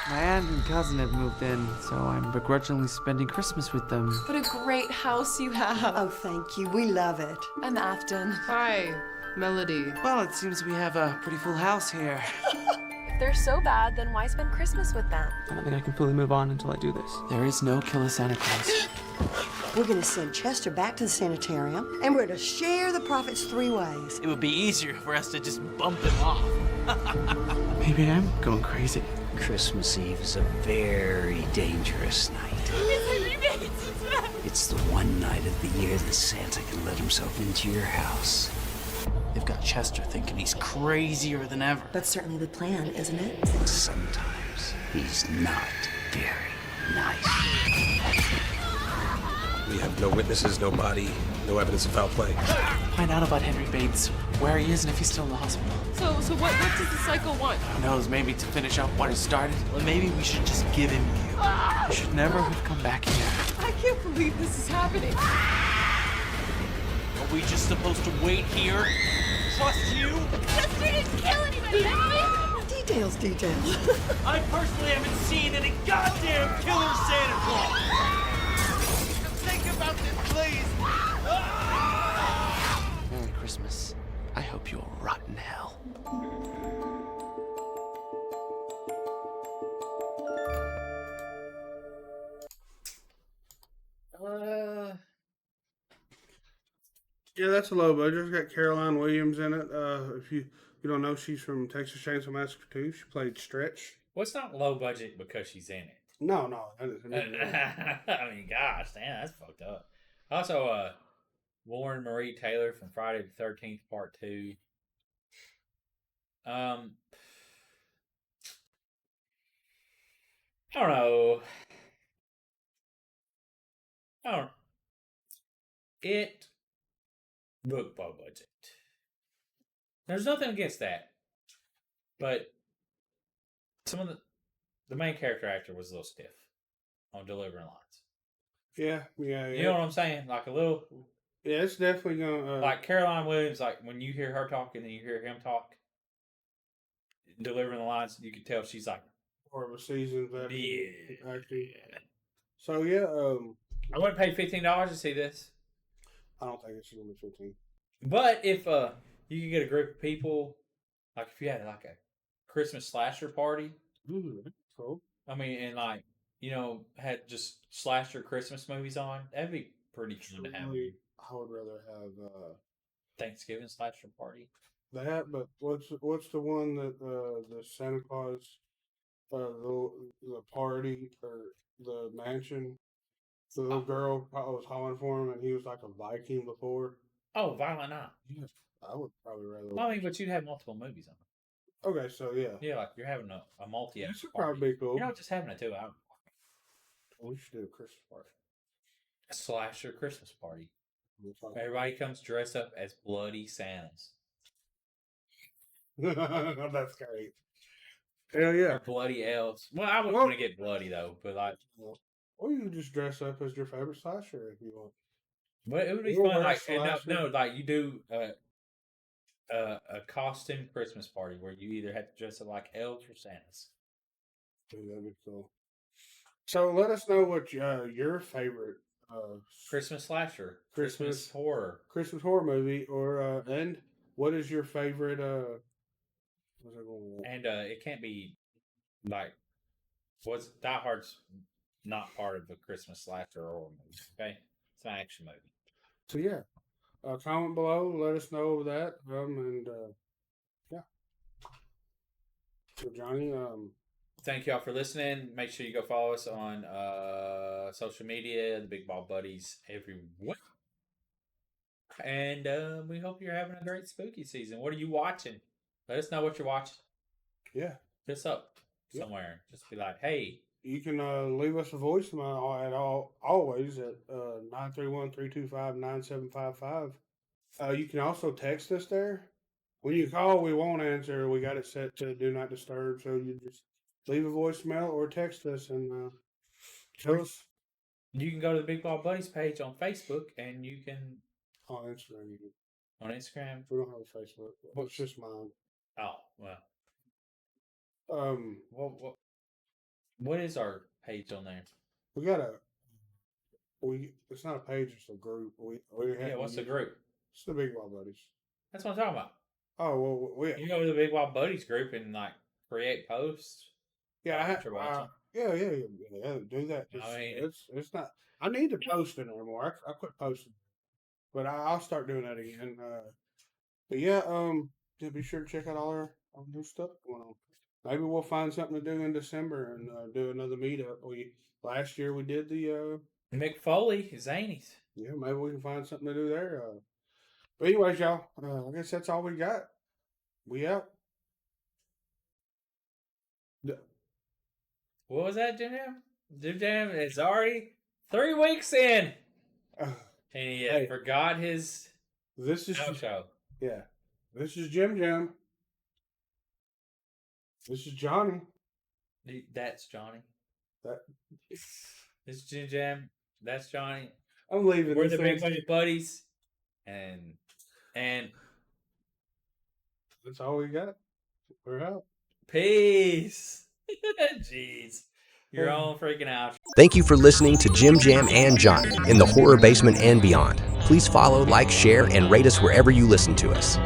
S9: My aunt and cousin have moved in, so I'm begrudgingly spending Christmas with them.
S10: What a great house you have.
S11: Oh, thank you. We love it.
S10: I'm Afton.
S12: Hi, Melody.
S9: Well, it seems we have a pretty full house here.
S10: If they're so bad, then why spend Christmas with them?
S9: I don't think I can fully move on until I do this. There is no killer Santa Claus.
S11: We're going to send Chester back to the sanitarium, and we're going to share the profits 3 ways.
S13: It would be easier for us to just bump him off.
S9: Maybe I'm going crazy.
S14: Christmas Eve is a very dangerous night. It's the one night of the year that Santa can let himself into your house.
S13: They've got Chester thinking he's crazier than ever.
S11: That's certainly the plan, isn't it?
S14: Sometimes he's not very nice.
S15: We have no witnesses, no body, no evidence of foul play.
S9: Find out about Henry Bates, where he is, and if he's still in the hospital.
S12: So what does the cycle want?
S9: Who knows, maybe to finish up what it started.
S13: Well, maybe we should just give him you.
S9: I should never have come back here.
S12: I can't believe this is happening.
S13: Are we just supposed to wait here? Trust you?
S12: Chester didn't kill anybody,
S11: Details.
S13: I personally haven't seen any goddamn killer Santa Claus. Think about this, please.
S9: Merry Christmas. I hope you'll rot in hell.
S3: Yeah, that's a low budget. It's got Caroline Williams in it. If you don't know, she's from Texas Chainsaw Massacre 2. She played Stretch.
S2: Well, it's not low budget because she's in it.
S3: No.
S2: I mean, gosh, damn, that's fucked up. Also, Lauren Marie Taylor from Friday the 13th, Part 2. I don't know. It looked low budget. There's nothing against that, but some of the main character actor was a little stiff on delivering lines.
S3: Yeah.
S2: You know what I'm saying? Like a little.
S3: Yeah, it's definitely gonna.
S2: Like Caroline Williams, like when you hear her talk and then you hear him talk, delivering the lines, you can tell she's like
S3: more of a seasoned veteran.
S2: Yeah.
S3: Actor. So yeah,
S2: I wouldn't pay $15 to see this.
S3: I don't think it's gonna be 15.
S2: But if you could get a group of people, like if you had like a Christmas slasher party,
S3: cool.
S2: I mean, and like had just slasher Christmas movies on, that'd be pretty fun to have.
S3: I would rather have
S2: Thanksgiving slasher party.
S3: That, but what's the one that the Santa Claus, the party or the mansion, the little girl was hauling for him, and he was like a Viking before.
S2: Oh, Violent Night.
S3: Yeah, I would probably rather.
S2: Well, I mean, but you'd have multiple movies on it.
S3: Okay, so yeah.
S2: Yeah, like you're having a multi.
S3: This would probably be cool.
S2: You're not just having a 2 hour.
S3: We should do a Christmas party.
S2: A slasher Christmas party. Everybody comes dressed up as bloody Santas.
S3: That's great. Hell yeah.
S2: Or bloody elves. Well, I wouldn't want to get bloody though, but like.
S3: Or you can just dress up as your favorite slasher if you want.
S2: But it would be
S3: You
S2: fun,
S3: wear
S2: like
S3: slasher?
S2: no, like you do a costume Christmas party where you either have to dress up like elves or Santas.
S3: Dude, that'd be cool. So let us know what your favorite
S2: Christmas slasher, Christmas horror
S3: movie, or and what is your favorite? What's that going on?
S2: and it can't be like what's Die Hard's not part of the Christmas slasher or horror movie. Okay, it's an action movie.
S3: So yeah, comment below. Let us know that. And yeah. So Johnny,
S2: Thank y'all for listening. Make sure you go follow us on social media, the Big Ball Buddies everywhere. And we hope you're having a great spooky season. What are you watching? Let us know what you're watching.
S3: Yeah.
S2: Hit us up somewhere. Just be like, hey.
S3: You can leave us a voicemail always at 931-325-9755. You can also text us there. When you call, we won't answer. We got it set to Do Not Disturb, so you just leave a voicemail or text us and tell us.
S2: You can go to the Big Ball Buddies page on Facebook, and you can
S3: on Instagram. You can.
S2: On Instagram,
S3: we don't have a Facebook. It's just mine.
S2: Oh well. What is our page on there?
S3: We got it's not a page, it's a group.
S2: What's the group?
S3: It's the Big Ball Buddies.
S2: That's what I'm talking about.
S3: Oh well,
S2: you go to the Big Ball Buddies group and like create posts.
S3: Yeah, do that. It's not. I need to post it anymore. I quit posting, but I'll start doing that again. But yeah, be sure to check out all our new stuff going on. Maybe we'll find something to do in December and do another meetup. Last year we did the
S2: Mick Foley, Zanies.
S3: Yeah, maybe we can find something to do there. But anyways, y'all, I guess that's all we got. We out.
S2: What was that, Jim Jam? Jim Jam is already 3 weeks in. And he forgot his show.
S3: Yeah. This is Jim Jam. This is Johnny.
S2: That's Johnny.
S3: This
S2: is Jim Jam. That's Johnny.
S3: I'm leaving.
S2: We're the Big Buddies. And
S3: that's all we got. We're out.
S2: Peace. Jeez. You're all freaking out.
S1: Thank you for listening to Jim Jam and Johnny in the Horror Basement and Beyond. Please follow, like, share, and rate us wherever you listen to us.